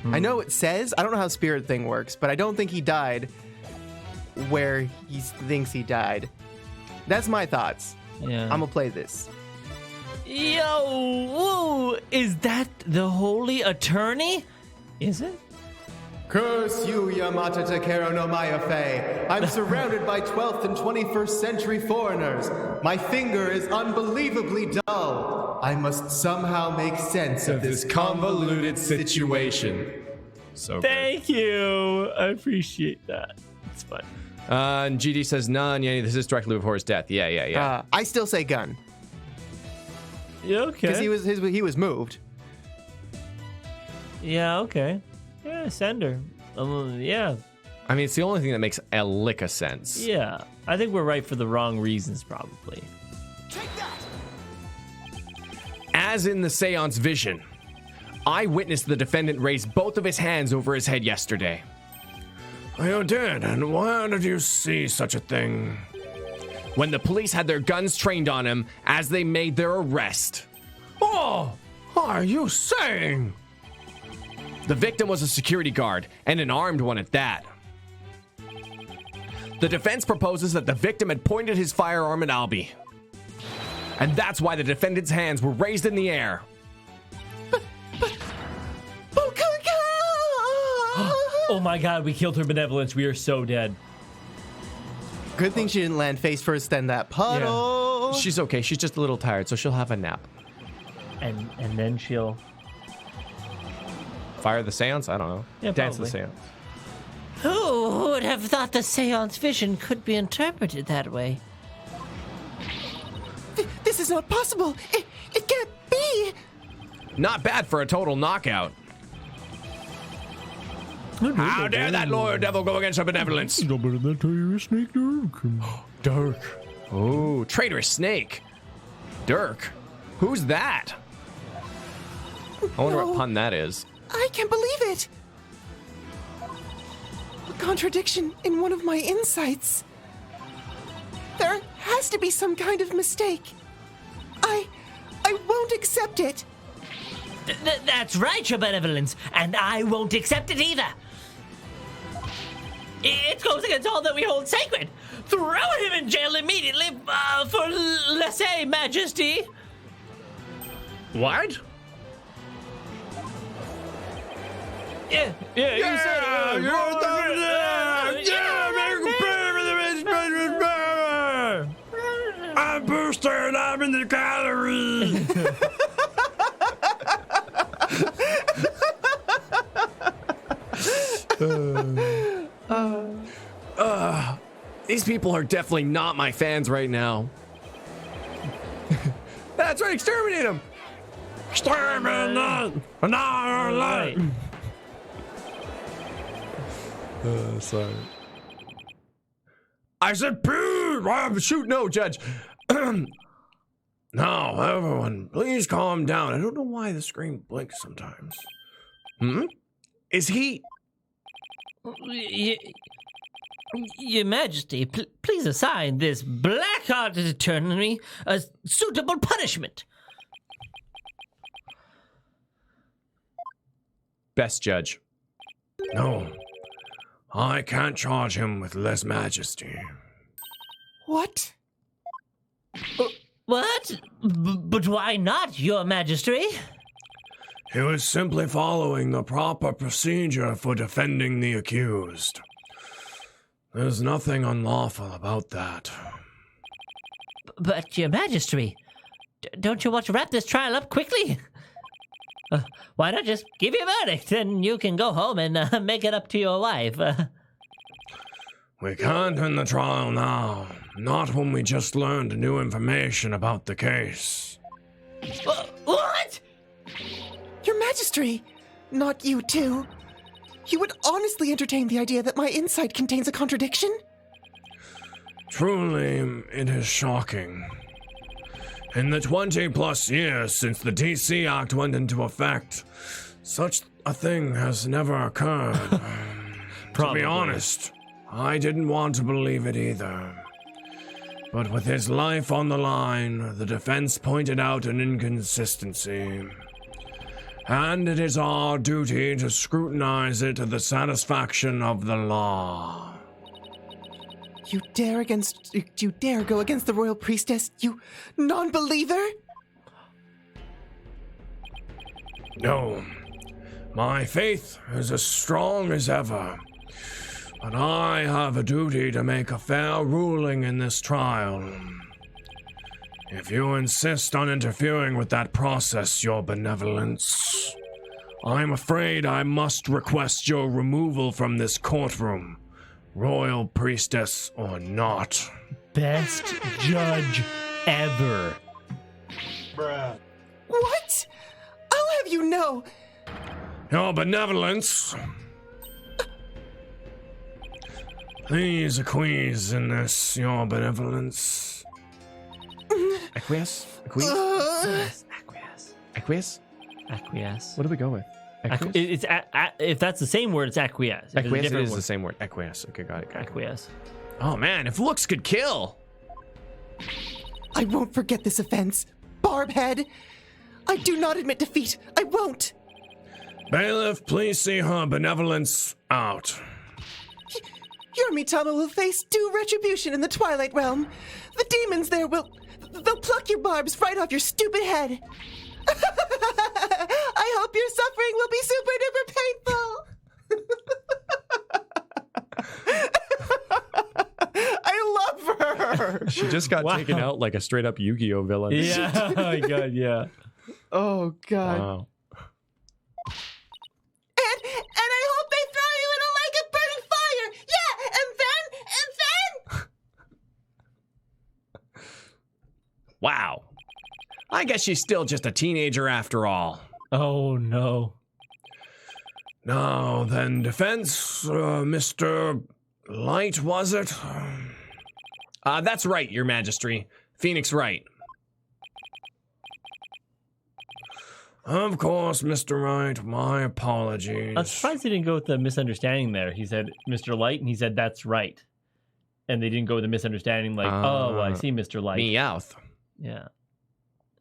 I know it says, I don't know how spirit thing works, but I don't think he died where he thinks he died. That's my thoughts. Yeah. I'm gonna play this. Yo, woo, is that the Holy Attorney? Is it? Curse you, Yamata Takero no Mayafe. I'm surrounded by 12th and 21st century foreigners. My finger is unbelievably dull. I must somehow make sense of this convoluted situation. So Thank you. I appreciate that. It's fun. And GD says, nah, Nyan, this is directly before his death. Yeah. I still say gun Yeah, okay. because he was moved. Yeah, okay. Yeah, send her. Yeah. I mean, it's the only thing that makes a lick of sense. Yeah. I think we're right for the wrong reasons, probably. As in the Seance vision, I witnessed the defendant raise both of his hands over his head yesterday. You did, and why did you see such a thing? When the police had their guns trained on him as they made their arrest. Oh, are you saying? The victim was a security guard, and an armed one at that. The defense proposes that the victim had pointed his firearm at Albie. And that's why the defendant's hands were raised in the air. Oh my god, we killed her benevolence. We are so dead. Good thing she didn't land face first in that puddle. She's okay. She's just a little tired, so she'll have a nap. And then she'll... Fire the seance? I don't know. Yeah, Dance probably. the seance. Who would have thought the Seance vision could be interpreted that way? This is not possible. It can't be. Not bad for a total knockout. How dare that lawyer devil go against her benevolence? Dark. Oh, traitorous snake. Dirk. Who's that? I wonder what pun that is. I can't believe it. A contradiction in one of my insights. There has to be some kind of mistake. I won't accept it. That's right, your benevolence, and I won't accept it either. It goes against all that we hold sacred. Throw him in jail immediately for lese majesty. What? Yeah, you said I'm boosted. I'm in the gallery. These people are definitely not my fans right now. That's right, exterminate them. Exterminate. Right. Sorry. I said, poo! Shoot, no, Judge. No, everyone, please calm down. I don't know why the screen blinks sometimes. Is he Your Majesty, please assign this black-hearted attorney a suitable punishment. Best judge. No, I can't charge him with lèse majesty. What? What? But why not, Your Majesty? He was simply following the proper procedure for defending the accused. There's nothing unlawful about that. But, Your Majesty, don't you want to wrap this trial up quickly? Why not just give your verdict, and you can go home and make it up to your wife? We can't end the trial now, not when we just learned new information about the case. What? Your Majesty! Not you too. You would honestly entertain the idea that my insight contains a contradiction? Truly, it is shocking. In the 20+ years since the DC Act went into effect, such a thing has never occurred. To be honest, I didn't want to believe it either. But with his life on the line, the defense pointed out an inconsistency. And it is our duty to scrutinize it to the satisfaction of the law. You dare go against the royal priestess, you non-believer? No, my faith is as strong as ever. But I have a duty to make a fair ruling in this trial. If you insist on interfering with that process, Your Benevolence, I'm afraid I must request your removal from this courtroom, royal priestess or not. Best judge ever. What? I'll have you know. Your Benevolence, please acquiesce in this, Your Benevolence. Acquiesce? Acquiesce? Acquiesce. What do we go with? It's if that's the same word, it's acquiesce. If it's a Acquiesce different is word, the same word. Acquiesce. Okay, got it. acquiesce. Oh man, if looks could kill. I won't forget this offense. Barbhead! I do not admit defeat. I won't. Bailiff, please see Her Benevolence out. Your Mitama will face due retribution in the Twilight Realm. The demons there they'll pluck your barbs right off your stupid head. I hope your suffering will be super duper painful. I love her. She just got taken out like a straight up Yu-Gi-Oh villain. Yeah. Oh my god. Yeah. Oh, God. Wow. And I hope they throw you in a lake of burning fire. Yeah, and then. Wow. I guess she's still just a teenager after all. Oh no. Now then, defense, Mr. Light, was it? That's right, Your Majesty. Phoenix Wright. Of course, Mr. Wright, my apologies. I'm surprised he didn't go with the misunderstanding there. He said Mr. Light, and he said that's right. And they didn't go with the misunderstanding like, oh, I see Mr. Light. Meowth. Yeah.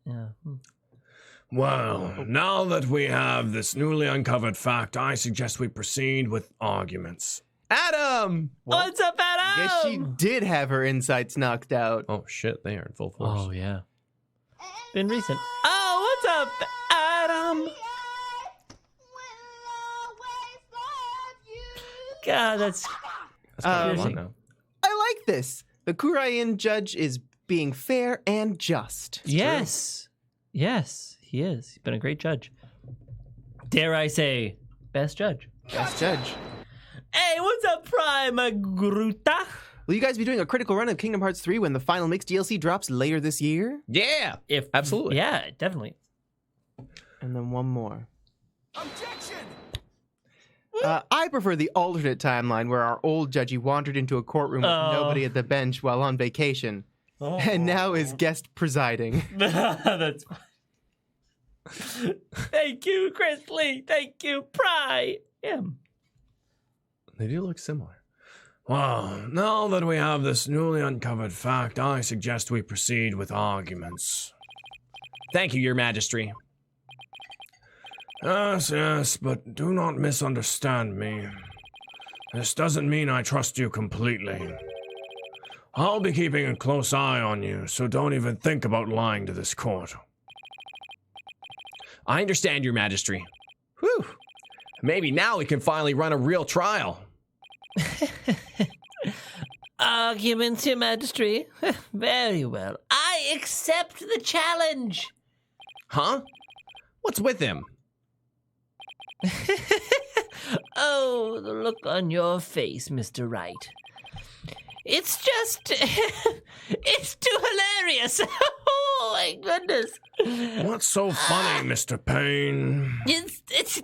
Yeah. Well, now that we have this newly uncovered fact, I suggest we proceed with arguments. Adam! What's up, Adam? Guess she did have her insights knocked out. Oh shit, they are in full force. Oh, yeah. Been recent. Oh, what's up, Adam? God, that's That's piercing. now. I like this. The Kurain judge is being fair and just. Yes. Yes, he is. He's been a great judge. Dare I say, best judge. Best judge. Hey, what's up, Prime Gruta? Will you guys be doing a critical run of Kingdom Hearts 3 when the final mix DLC drops later this year? Yeah! If Absolutely. Yeah, definitely. And then one more. Objection! I prefer the alternate timeline where our old judgy wandered into a courtroom with nobody at the bench while on vacation. And now is guest presiding. That's fine. Thank you, Chris Lee. Thank you, Pry. They do look similar. Well, now that we have this newly uncovered fact, I suggest we proceed with arguments. Thank you, Your Majesty. Yes, but do not misunderstand me. This doesn't mean I trust you completely. I'll be keeping a close eye on you, so don't even think about lying to this court. I understand, Your Majesty. Whew. Maybe now we can finally run a real trial. Arguments, Your Majesty. Very well. I accept the challenge. Huh? What's with him? Oh, the look on your face, Mr. Wright. It's just... it's too hilarious. Oh, my goodness. What's so funny, Mr. Payne? It's...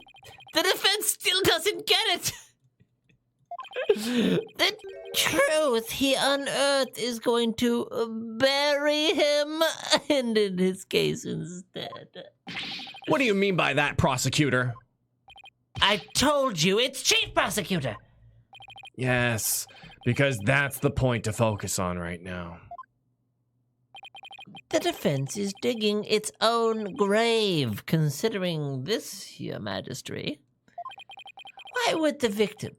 The defense still doesn't get it. The truth he unearthed is going to bury him and in his case instead. What do you mean by that, prosecutor? I told you, it's Chief Prosecutor. Yes, because that's the point to focus on right now. The defense is digging its own grave, considering this, Your Majesty. Why would the victim,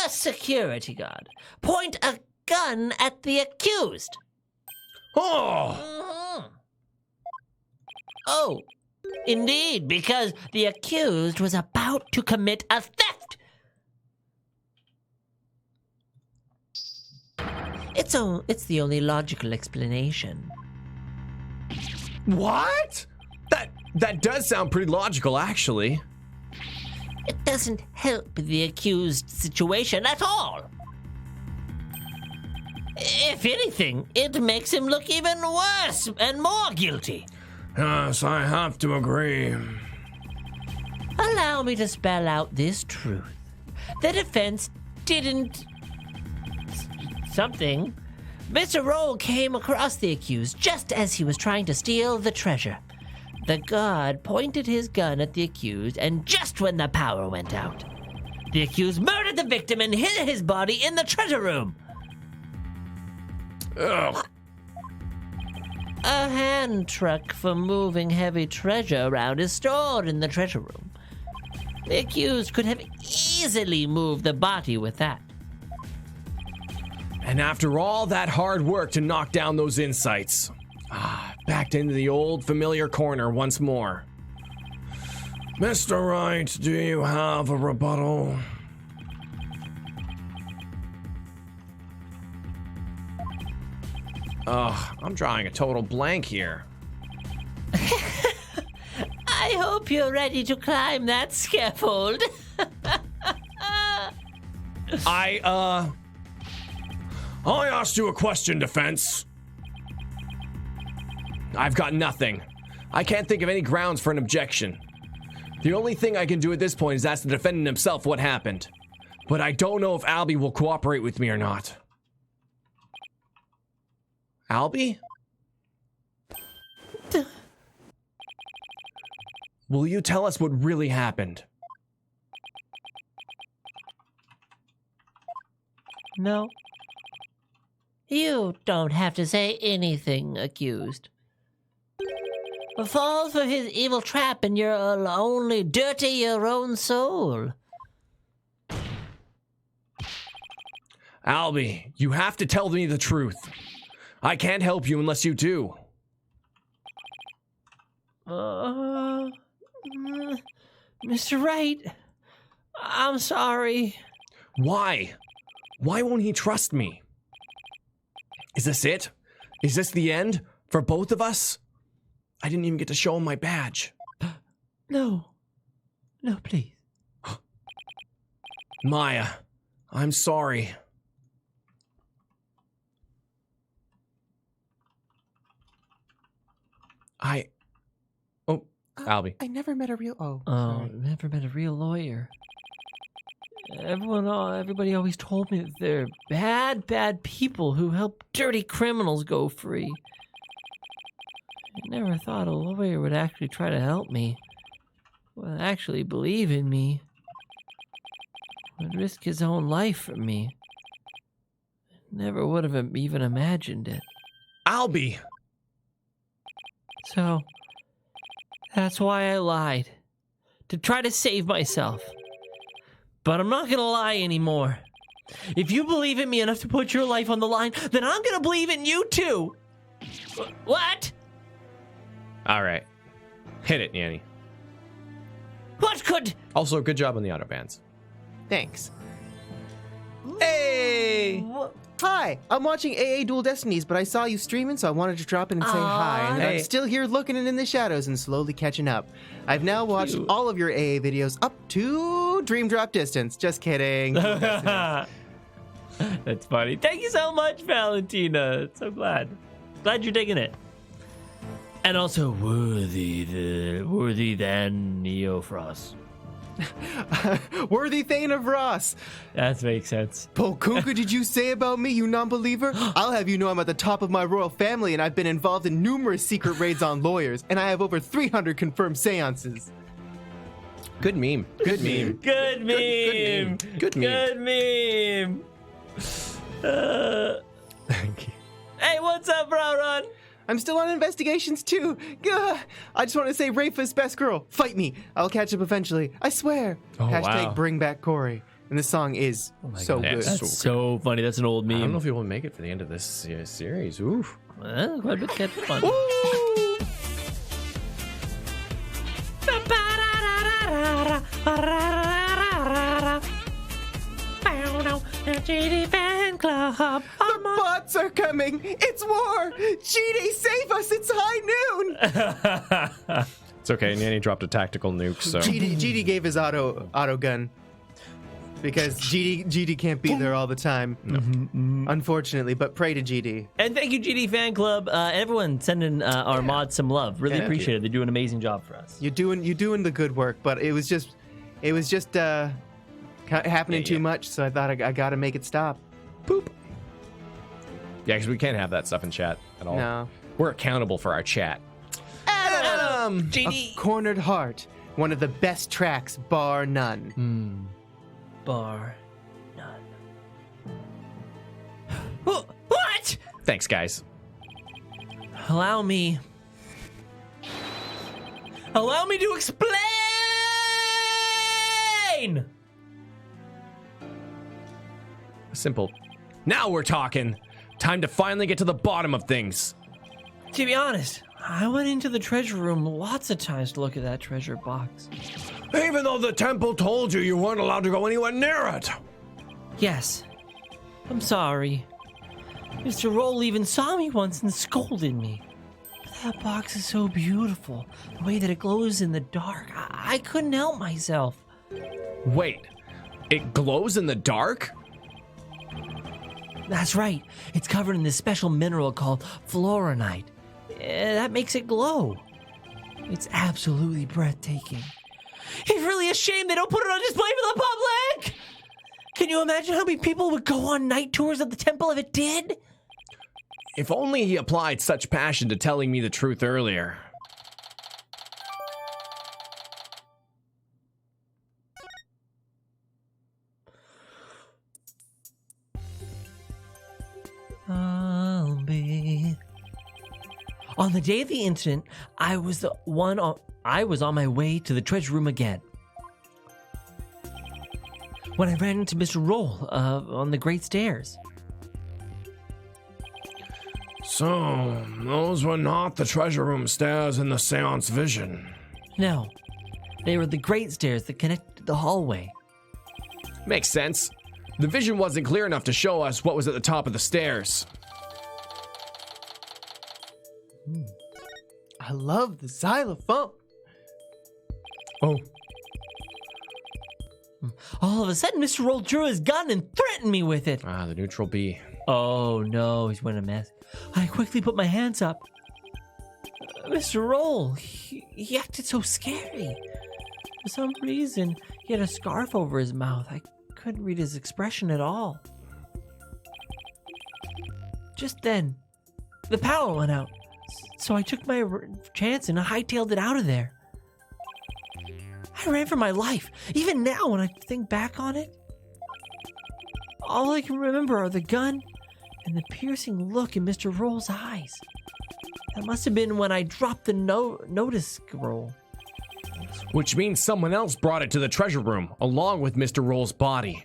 a security guard, point a gun at the accused? Oh! Oh, indeed, because the accused was about to commit a theft. It's the only logical explanation. What? That does sound pretty logical, actually. It doesn't help the accused situation at all. If anything, it makes him look even worse and more guilty. Yes, I have to agree. Allow me to spell out this truth. The defense didn't... something. Mr. Roll came across the accused just as he was trying to steal the treasure. The guard pointed his gun at the accused, and just when the power went out, the accused murdered the victim and hid his body in the treasure room. Ugh. A hand truck for moving heavy treasure around is stored in the treasure room. The accused could have easily moved the body with that. And after all that hard work to knock down those insights, backed into the old familiar corner once more. Mr. Wright, do you have a rebuttal? I'm drawing a total blank here. I hope you're ready to climb that scaffold. I asked you a question, defense. I've got nothing. I can't think of any grounds for an objection. The only thing I can do at this point is ask the defendant himself what happened. But I don't know if Albie will cooperate with me or not. Albie? Will you tell us what really happened? No. You don't have to say anything, accused. Fall for his evil trap and you'll only dirty your own soul. Albie, you have to tell me the truth. I can't help you unless you do. Mr. Wright, I'm sorry. Why? Why won't he trust me? Is this it? Is this the end? For both of us? I didn't even get to show him my badge. No. No, please. Maya, I'm sorry. Albie. I never met a real... Oh, Oh, sorry. never met a real lawyer. Everybody always told me that they're bad people who help dirty criminals go free. I never thought a lawyer would actually try to help me. Would actually believe in me. would risk his own life for me. Never would have even imagined it. Albie! So, that's why I lied. To try to save myself. But I'm not gonna lie anymore. If you believe in me enough to put your life on the line, then I'm gonna believe in you too! What? Alright. Hit it, Nyanny. What could... Also, good job on the auto bands. Thanks. Hey! Hi, I'm watching AA Dual Destinies, but I saw you streaming, so I wanted to drop in and say hi. And Hey. I'm still here looking in the shadows and slowly catching up. I've now watched Cute. all of your AA videos up to Dream Drop Distance. Just kidding. Dual Destinies. That's funny. Thank you so much, Valentina. So glad. Glad you're digging it. And also worthy than Neofrost. Worthy Thane of Ross. That makes sense. Polkunka, did you say about me, you non-believer? I'll have you know I'm at the top of my royal family, and I've been involved in numerous secret raids on lawyers, and I have over 300 confirmed seances. Good meme. Good meme. Good meme. Good meme. Good meme. Thank you. Hey, what's up, Ron? I'm still on investigations too. Gah. I just want to say Rafa's best girl. Fight me. I'll catch up eventually. I swear. Oh, Hashtag wow. bring back Corey. And this song is so God. good. That's That's so funny. That's an old I don't know meme. if you will make it for the end of this series. Oof. Quite a bit catch fun. GD fan club. The bots are coming. It's war. GD, save us. It's high noon. It's okay. Nyanny dropped a tactical nuke, so. GD gave his auto gun. Because GD can't be there all the time. Unfortunately, but pray to GD. And thank you, GD fan club. Everyone sending our mods some love. Really Yeah. appreciate it. They do an amazing job for us. You're doing the good work, but it was just happening too much, so I thought I gotta make it stop. Poop. Yeah, because we can't have that stuff in chat at all. No. We're accountable for our chat. Adam! A GD! Cornered Heart, one of the best tracks, bar none. Bar none. What? Thanks, guys. Allow me to explain! Simple. Now we're talking. Time to finally get to the bottom of things. To be honest, I went into the treasure room lots of times to look at that treasure box. Even though the temple told you you weren't allowed to go anywhere near it. Yes, I'm sorry. Mr. Roll even saw me once and scolded me. But that box is so beautiful. The way that it glows in the dark. I couldn't help myself. Wait, it glows in the dark? That's right. It's covered in this special mineral called fluoronite. That makes it glow. It's absolutely breathtaking. It's really a shame they don't put it on display for the public! Can you imagine how many people would go on night tours of the temple if it did? If only he applied such passion to telling me the truth earlier. I'll be. On the day of the incident, I was on my way to the treasure room again. When I ran into Mr. Roll on the great stairs. So, those were not the treasure room stairs in the Seance vision. No, they were the great stairs that connected to the hallway. Makes sense. The vision wasn't clear enough to show us what was at the top of the stairs. I love the xylophone. Oh. All of a sudden, Mr. Roll drew his gun and threatened me with it. Ah, the neutral B. Oh no, he's wearing a mask. I quickly put my hands up. Mr. Roll, he acted so scary. For some reason, he had a scarf over his mouth. I couldn't read his expression at all. Just then, the power went out. So I took my chance and hightailed it out of there. I ran for my life. Even now, when I think back on it, All I can remember are the gun and the piercing look in Mr. Roll's eyes. That must have been when I dropped the notice scroll. Which means someone else brought it to the treasure room, along with Mr. Roll's body.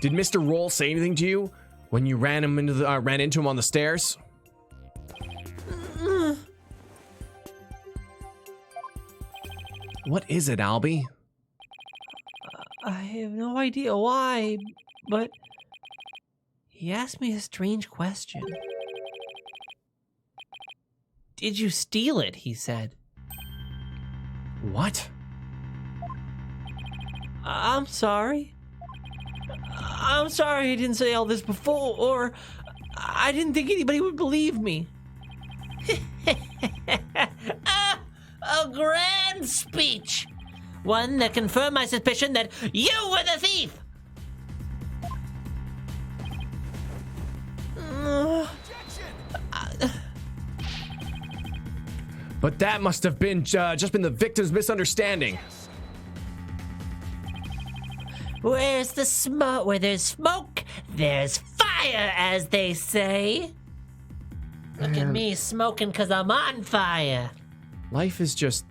Did Mr. Roll say anything to you when you ran into him on the stairs? What is it, Albie? I have no idea why, but he asked me a strange question. Did you steal it? He said. What? I'm sorry. I'm sorry I didn't say all this before, or I didn't think anybody would believe me. A grand speech. One that confirmed my suspicion that you were the thief. But that must have been just been the victim's misunderstanding. Where's the smoke? Where there's smoke, there's fire, as they say. Look at me smoking because I'm on fire. Life is just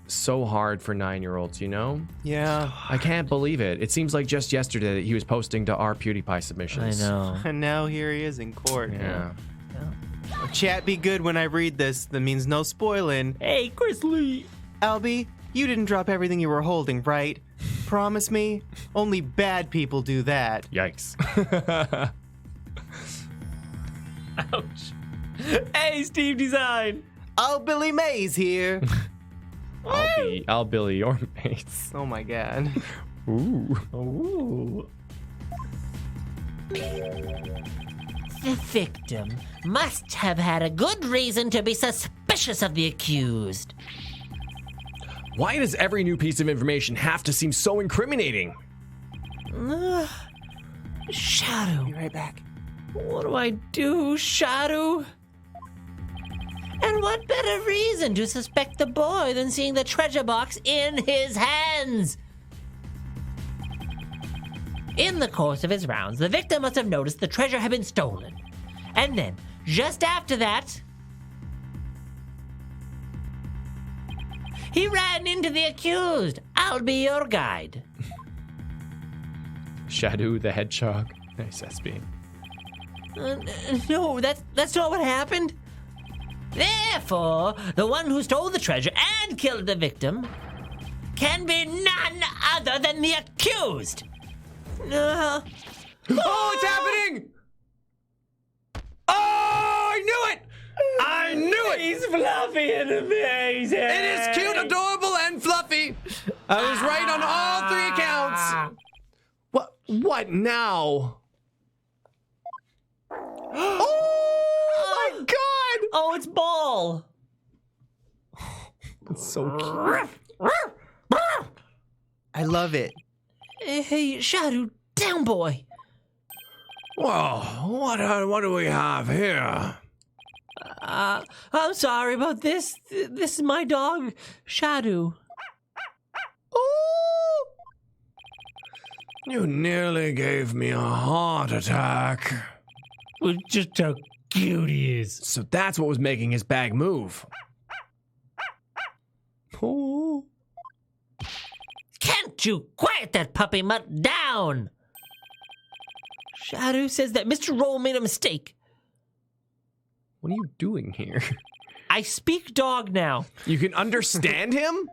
so hard for 9-year-olds, you know? Yeah. I can't believe it. It seems like just yesterday that he was posting to our PewDiePie submissions. I know. And now here he is in court. Yeah. Chat be good when I read this. That means no spoiling. Hey, Chris Lee. Albie, you didn't drop everything you were holding, right? Promise me? Only bad people do that. Yikes. Ouch. Hey, Steve Design. Oh, Billy Mays here. I'll Billy your mates. Oh my god. Ooh. Ooh. The victim must have had a good reason to be suspicious of the accused. Why does every new piece of information have to seem so incriminating? Shadow. Be right back. What do I do, Shadow? And what better reason to suspect the boy than seeing the treasure box in his hands? In the course of his rounds, the victim must have noticed the treasure had been stolen. And then, just after that, he ran into the accused. I'll be your guide. Shadow the Hedgehog. Nice SB. No, that's not what happened. Therefore, the one who stole the treasure and killed the victim can be none other than the accused. Oh, it's happening! Oh, I knew it! I knew it! He's fluffy and amazing. It is cute, adorable, and fluffy. I was right on all 3 accounts. What now? Oh my god! Oh, it's Ball. It's so cute. I love it. Hey, Shadow, down boy. Whoa, what do we have here? I'm sorry about this. This is my dog, Shadow. You nearly gave me a heart attack. Just how cute he is. So that's what was making his bag move. Oh. Can't you quiet that puppy mutt down? Shadow says that Mr. Roll made a mistake. What are you doing here? I speak dog now. You can understand him?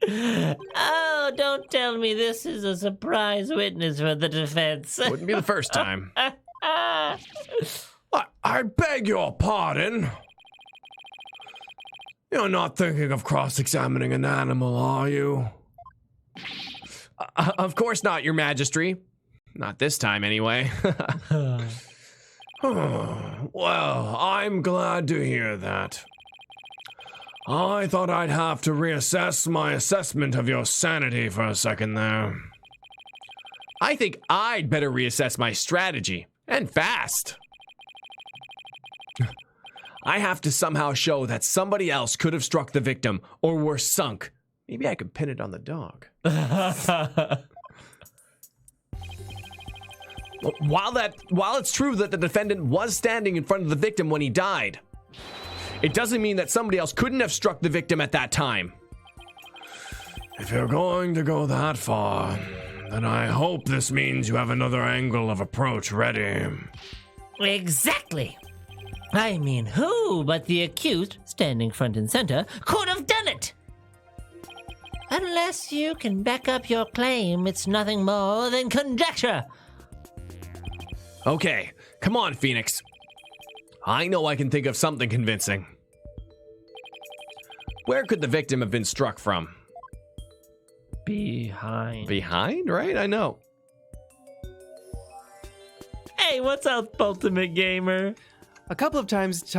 Oh, don't tell me this is a surprise witness for the defense. Wouldn't be the first time. I beg your pardon. You're not thinking of cross-examining an animal, are you? Of course not, Your Majesty. Not this time, anyway. Well, I'm glad to hear that. I thought I'd have to reassess my assessment of your sanity for a second there. I think I'd better reassess my strategy, and fast. I have to somehow show that somebody else could have struck the victim, or were sunk. Maybe I could pin it on the dog. While it's true that the defendant was standing in front of the victim when he died, it doesn't mean that somebody else couldn't have struck the victim at that time. If you're going to go that far, then I hope this means you have another angle of approach ready. Exactly. I mean, who but the accused, standing front and center, could have done it? Unless you can back up your claim, it's nothing more than conjecture. Okay, come on, Phoenix. I know I can think of something convincing. Where could the victim have been struck from? Behind. Behind, right? I know. Hey, what's up, Ultimate Gamer? A couple of times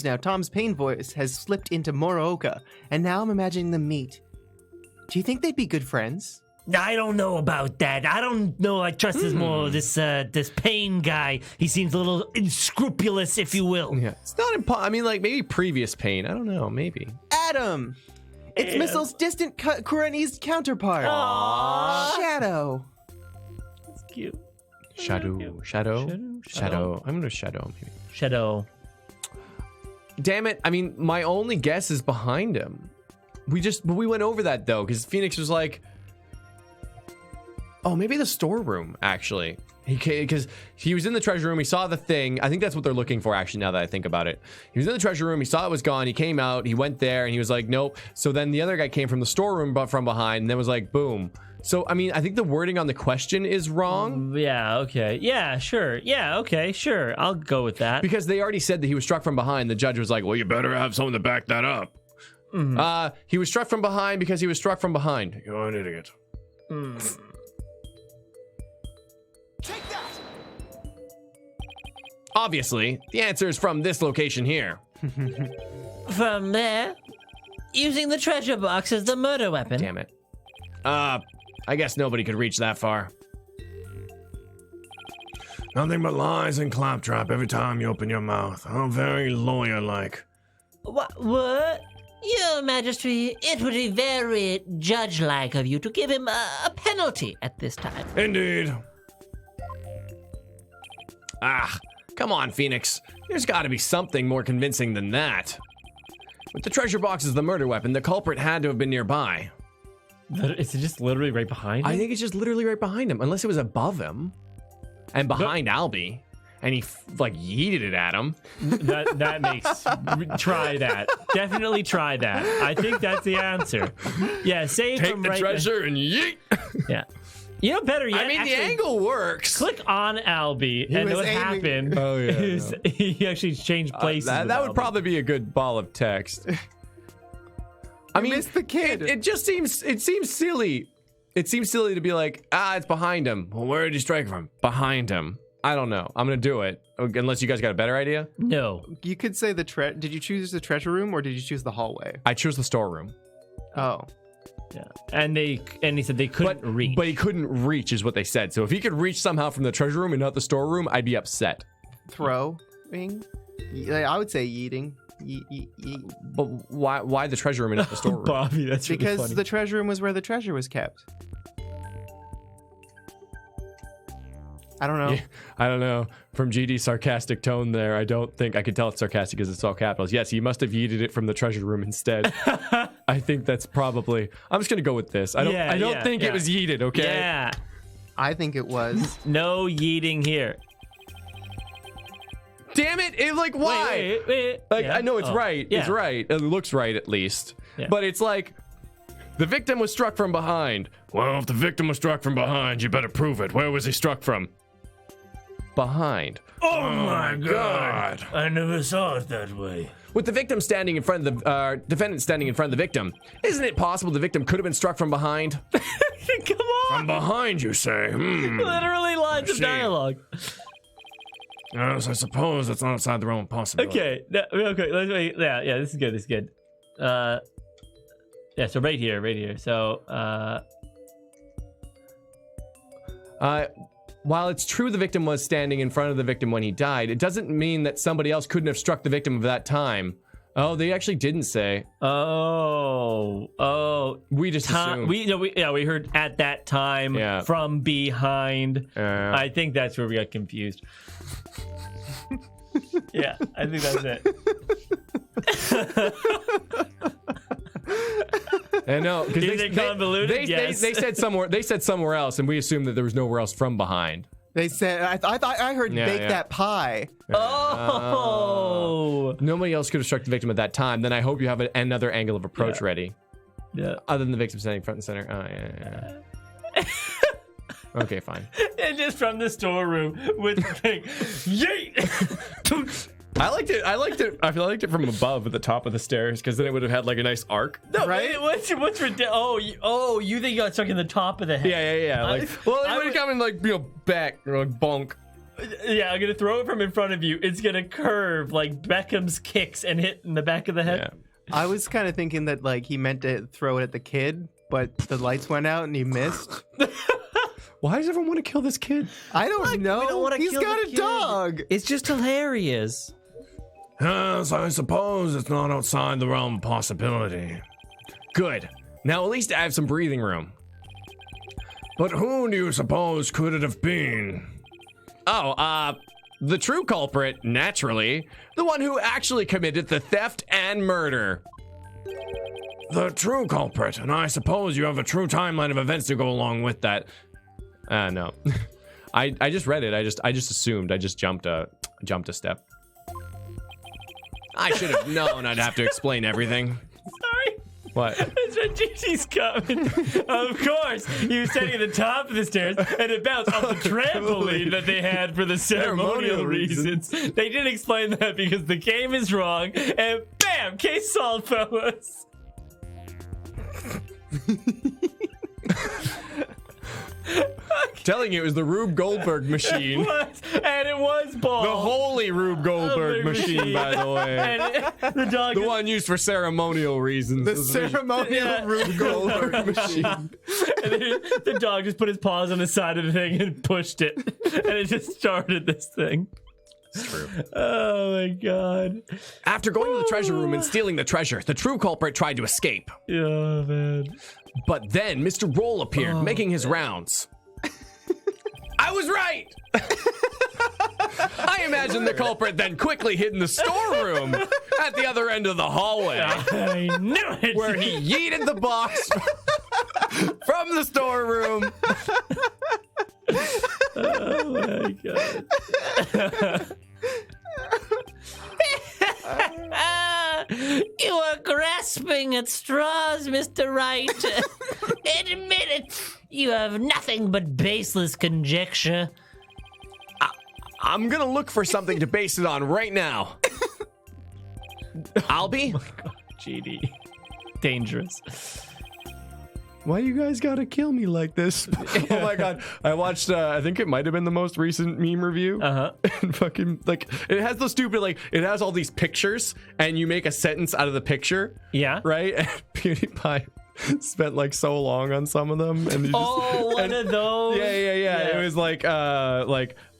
now, Tom's pain voice has slipped into Morooka, and now I'm imagining them meet. Do you think they'd be good friends? I don't know about that. I don't know. I trust this pain guy. He seems a little unscrupulous, if you will. Yeah, it's not impossible. I mean, like, maybe previous pain. I don't know, maybe. Adam! It's Missile's distant Kurani's counterpart. Aww. Shadow. That's cute. Shadow. I'm gonna Shadow, maybe. Shadow. Damn it. I mean, my only guess is behind him. We went over that, though, because Phoenix was like, oh, maybe the storeroom, actually. Because he was in the treasure room, he saw the thing. I think that's what they're looking for, actually, now that I think about it. He was in the treasure room, he saw it was gone, he came out, he went there, and he was like, nope. So then the other guy came from the storeroom, but from behind, and then was like, boom. So, I mean, I think the wording on the question is wrong. Yeah, okay. Yeah, sure. Yeah, okay, sure. I'll go with that. Because they already said that he was struck from behind. The judge was like, well, You better have something to back that up. he was struck from behind because he was struck from behind. You're an idiot. Obviously, the answer is from this location here. From there, using the treasure box as the murder weapon. Damn it. I guess nobody could reach that far. Nothing but lies and claptrap every time you open your mouth. How very lawyer-like. What? Your Majesty, it would be very judge-like of you to give him a penalty at this time. Indeed. Come on, Phoenix. There's got to be something more convincing than that. With the treasure box as the murder weapon, the culprit had to have been nearby. Is it just literally right behind him? I think it's just literally right behind him, unless it was above him and behind Albie, and he like yeeted it at him. That makes try that. Definitely try that. I think that's the answer. Yeah, save Take from the right treasure and yeet. Yeah. You know, better yet. I mean, actually, the angle works. Click on Albie, and was what aiming- happened is he actually changed places. That with would Albie. probably be a good ball of text. I mean, missed the kid. It seems silly. It seems silly to be like, it's behind him. Well, where did you strike from? Behind him. I don't know. I'm gonna do it unless you guys got a better idea. No. You could say did you choose the treasure room or did you choose the hallway? I chose the storeroom. Oh. Yeah. And he said they couldn't reach. But he couldn't reach, is what they said. So if he could reach somehow from the treasure room and not the storeroom, I'd be upset. Throwing? I would say yeeting. But why the treasure room and not the storeroom? Bobby, that's really Because funny. the treasure room was where the treasure was kept. I don't know. Yeah, I don't know. From GD's sarcastic tone there, I don't think I could tell it's sarcastic because it's all capitals. Yes, he must have yeeted it from the treasure room instead. I think that's probably. I'm just gonna go with this. I don't think it was yeeted. Okay. Yeah. I think it was. No yeeting here. Damn it! Why? Wait. Like, Yeah. I know it's right. Yeah. It's right. It looks right at least. Yeah. But it's like the victim was struck from behind. Well, if the victim was struck from behind, you better prove it. Where was he struck from? Behind. Oh my God. I never saw it that way. With the victim standing in front of the defendant standing in front of the victim, isn't it possible the victim could have been struck from behind? Come on. From behind, you say? Literally lines of see. dialogue. Yes, I suppose that's not outside the realm of possibility. Okay. Okay. Let's wait. Yeah. This is good. This is good. Yeah. So right here. So While it's true the victim was standing in front of the victim when he died, it doesn't mean that somebody else couldn't have struck the victim of that time. Oh, they actually didn't say. Oh, about We just assumed. we heard at that time from behind. I think that's where we got confused. Yeah, I think that's it. I know because they said somewhere else, and we assumed that there was nowhere else from behind. They said I heard bake that pie. Oh. Nobody else could have struck the victim at that time. Then I hope you have another angle of approach ready. Yeah. Other than the victim standing front and center. Oh yeah. Okay, fine. And just from the storeroom with the thing, yeet. I liked it. I liked it from above at the top of the stairs because then it would have had like a nice arc. No, right? What's ridiculous? You think you got stuck in the top of the head? Yeah. Like, it would have come in like back or like bonk. Yeah, I'm gonna throw it from in front of you. It's gonna curve like Beckham's kicks and hit in the back of the head. Yeah. I was kind of thinking that like he meant to throw it at the kid, but the lights went out and he missed. Why does everyone want to kill this kid? I don't know. We don't wanna He's kill got the a kid. dog. It's just hilarious. Yes, I suppose it's not outside the realm of possibility. Good. Now at least I have some breathing room. But who do you suppose could it have been? Oh, the true culprit, naturally. The one who actually committed the theft and murder. The true culprit, and I suppose you have a true timeline of events to go along with that. No. I just read it. I just assumed. I just jumped a step. I should have known I'd have to explain everything. Sorry. What? That's when Gigi's coming. Of course, he was standing at the top of the stairs and it bounced off the trampoline that they had for the ceremonial reasons. They didn't explain that because the game is wrong, and bam, case solved, fellas. Telling you, it was the Rube Goldberg machine. It was Paul. The holy Rube Goldberg machine, by the way. And the dog. The one used for ceremonial reasons. The ceremonial Rube Goldberg machine. And the dog just put his paws on the side of the thing and pushed it, and it just started this thing. It's true. Oh my god. After going to the treasure room and stealing the treasure, the true culprit tried to escape. Oh man. But then Mr. Roll appeared, making his rounds. I was right! I imagine the culprit then quickly hid in the storeroom at the other end of the hallway. I knew it! Where he yeeted the box from the storeroom. Oh my god. You are grasping at straws, Mr. Wright. Admit it. You have nothing but baseless conjecture. I'm gonna look for something to base it on right now. Albie? Oh my god, GD. Dangerous. Why you guys gotta kill me like this? Oh my god. I watched, I think it might have been the most recent meme review. And fucking, like, it has those stupid, like, it has all these pictures, and you make a sentence out of the picture. Yeah. Right? And PewDiePie spent, like, so long on some of them. And one of those? Yeah. It was like,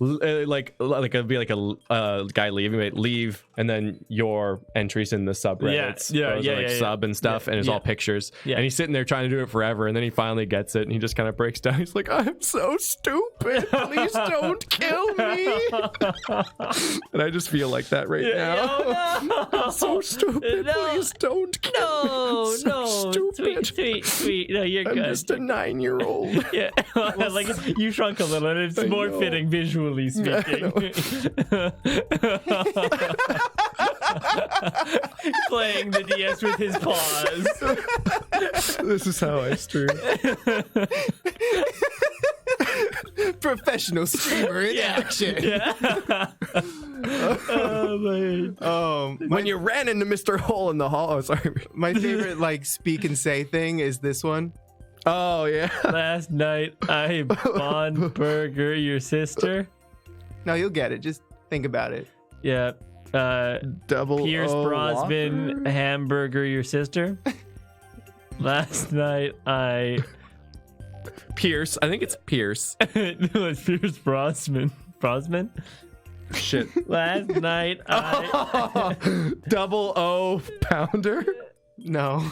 it'd be like a guy leave, and then your entries in the subreddits. Yeah. Sub and stuff, and it's all pictures. Yeah. And he's sitting there trying to do it forever, and then he finally gets it, and he just kind of breaks down. He's like, I'm so stupid. Please don't kill me. And I just feel like that right now. Oh, no. I'm so stupid. No. Please don't kill me. I'm so stupid. Sweet. No, you're I'm good. just a 9-year-old. Yeah, like you shrunk a little, and it's more fitting visually speaking. Playing the DS with his paws. This is how I stream. Professional streamer in action. Yeah. Oh man. When you ran into Mr. Hole in the hall. Oh, sorry. My favorite like speak and say thing is this one. Oh yeah. Last night I Bond burger your sister. No, you'll get it. Just think about it. Yeah. Double Pierce O Brosnan Whopper? hamburger your sister. Last night I Pierce. I think it's Pierce. no, it's Pierce Brosnan. Brosnan? Shit. Last night I Double O pounder. No.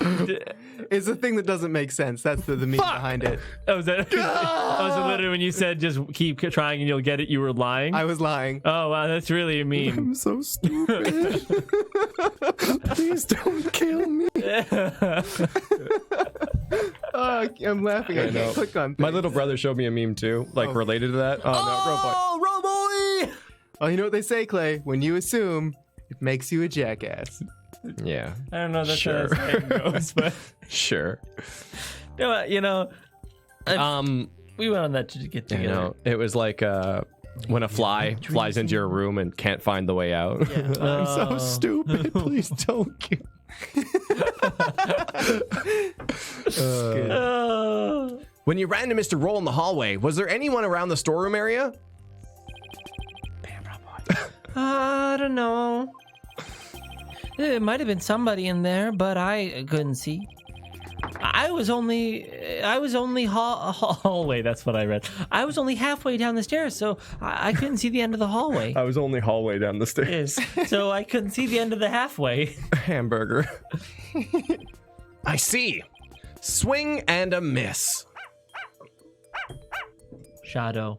It's a thing that doesn't make sense. That's the meme behind it. Oh, was that? Oh, so literally when you said just keep trying and you'll get it, you were lying? I was lying. Oh, wow, that's really mean. I'm so stupid. Please don't kill me. Oh, I'm laughing. I can't click on things. My little brother showed me a meme too, like related to that. Oh, Roboy! Oh, you know what they say, Clay? When you assume, it makes you a jackass. no, boy. Yeah. I don't know that's Sure. how that goes, but Sure. you know, we went on that to get You together. know, it was like when a fly flies into your room and can't find the way out. I'm so stupid. Please don't kill me. When you ran to Mr. Roll in the hallway, was there anyone around the storeroom area? I don't know. It might have been somebody in there, but I couldn't see. I was only Hallway, that's what I read. I was only halfway down the stairs, so I couldn't see the end of the hallway. I was only hallway down the stairs. So I couldn't see the end of the halfway. Hamburger. I see. Swing and a miss. Shadow.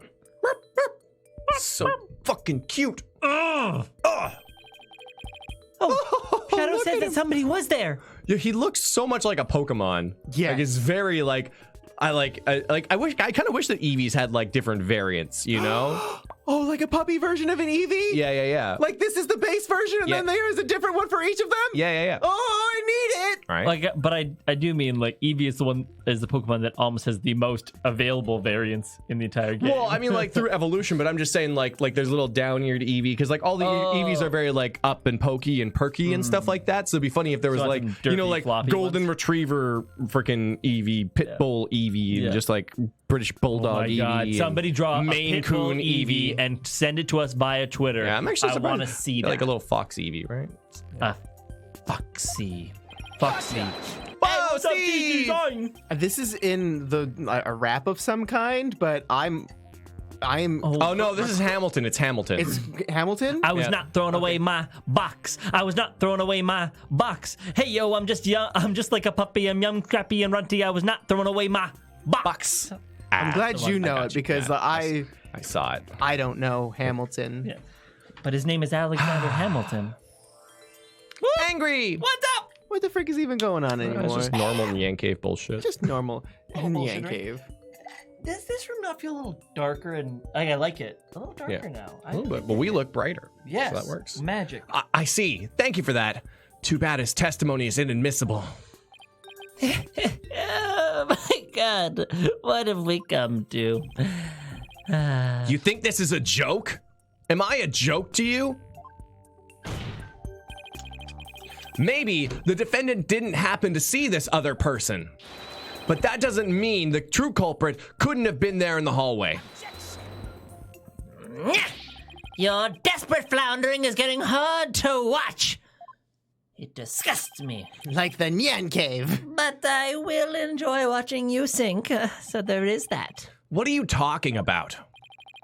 So fucking cute. Oh, Shadow said that somebody was there. Yeah, he looks so much like a Pokemon. Yeah. Like it's very like I kind of wish that Eevees had like different variants, you know? Oh, like a puppy version of an Eevee? Yeah. Like this is the base version, and Yeah. then there is a different one for each of them? Yeah. Oh, I need it! Right. Like, but I do mean like Eevee is the Pokemon that almost has the most available variants in the entire game. Well, I mean, like through evolution, but I'm just saying, like there's a little down-eared Eevee because like all the Eevees are very like up and pokey and perky and stuff like that. So it'd be funny if there was So like some you know derpy, like floppy golden ones? retriever freaking Eevee, pit bull Eevee, Yeah. and just like British oh bulldog my Eevee. god! and Somebody draw Maine a Pitbull Coon Eevee and send it to us via Twitter. Yeah, I'm actually I surprised. want to see that. Like a little fox Eevee, right? Foxy. Whoa, What's up, Steve! design? This is in a rap of some kind, but I'm. Oh no, this is Hamilton. It's Hamilton. It's Hamilton? I was Yeah. not throwing away my box. I was not throwing away my box. Hey yo, I'm just young. I'm just like a puppy. I'm young, scrappy, and runty. I was not throwing away my box. I'm glad you know it because I saw it. I don't know Hamilton. Yeah. But his name is Alexander Hamilton. Angry. What's up? What the frick is even going on It's anymore? just normal NyanCave bullshit. Just normal bullshit, NyanCave. Does this room not feel a little darker and I like it? A little darker Yeah. now. A little bit, but we look brighter. Yes. So that works. Magic. I see. Thank you for that. Too bad his testimony is inadmissible. Oh my god, what have we come to? You think this is a joke? Am I a joke to you? Maybe the defendant didn't happen to see this other person. But that doesn't mean the true culprit couldn't have been there in the hallway. Your desperate floundering is getting hard to watch. It disgusts me, Like the NyanCave. but I will enjoy watching you sink, so there is that. What are you talking about?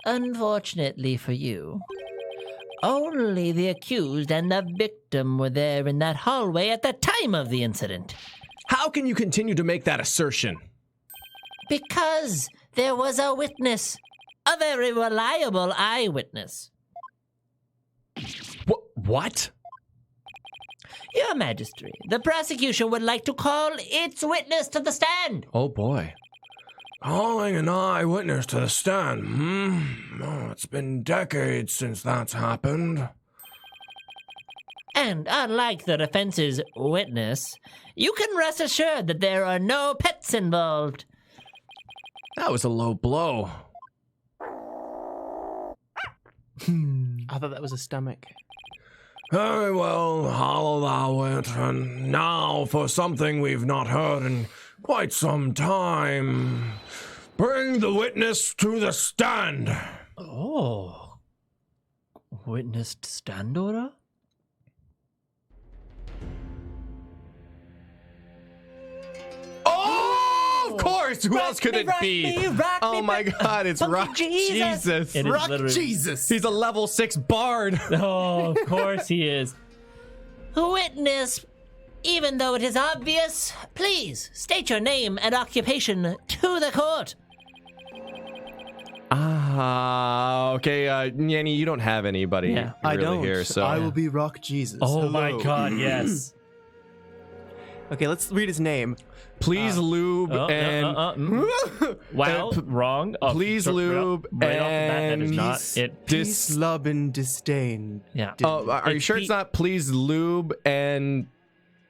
Unfortunately for you, only the accused and the victim were there in that hallway at the time of the incident. How can you continue to make that assertion? Because there was a witness, a very reliable eyewitness. What? Your Majesty, the prosecution would like to call its witness to the stand. Oh boy. Calling an eyewitness to the stand, Oh, it's been decades since that's happened. And unlike the defense's witness, you can rest assured that there are no pets involved. That was a low blow. I thought that was a stomach. Very well, I'll allow it. And now for something we've not heard in quite some time. Bring the witness to the stand. Oh. Witnessed stand order? Oh, of course. Who else could it be? Oh my God, it's Rock Jesus. It is Rock literally- Jesus! He's a level 6 bard. Oh, of course he is. Witness Even though it is obvious, please state your name and occupation to the court. Okay, Nyanny, you don't have anybody Yeah. I really don't. here, so I will be Rock Jesus. Oh my Hello. God, yes. Okay, let's read his name. please lube and Wow, wrong. Oh, please right lube right off the bat, that is and not it. Peace, love, and disdain. Yeah. are you It's sure it's not please lube and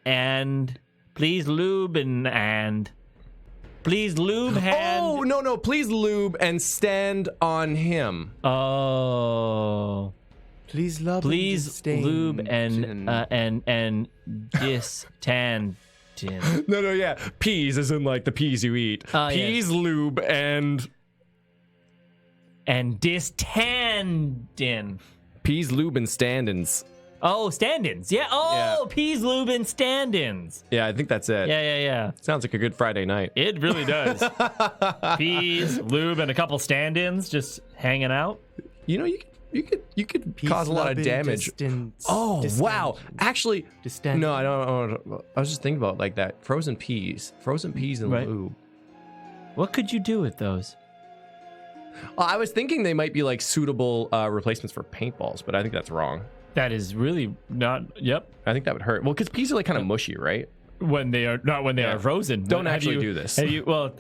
And please lube and please lube hand. oh no please lube and stand on him. Oh. Please love Please and disdain. lube and distandin. No, yeah. Peas as in like the peas you eat. Oh, Peas, lube, and distandin. peas, lube, and stand-ins. Oh, stand-ins. Yeah. Oh, Yeah. peas, lube, and stand-ins. Yeah, I think that's it. Yeah. Sounds like a good Friday night. It really does. Peas, lube, and a couple stand-ins just hanging out. You know, you could Peace, cause a lot love, of and damage. distance. Oh Distant. wow! Actually, Distant. no, I don't. I was just thinking about like that frozen peas and Right. lube. What could you do with those? I was thinking they might be like suitable replacements for paintballs, but I think that's wrong. That is really not. Yep. I think that would hurt. Well, because peas are like kind of mushy, right? When they are not when they Yeah. are frozen. Don't Have actually you- do this. have you, well,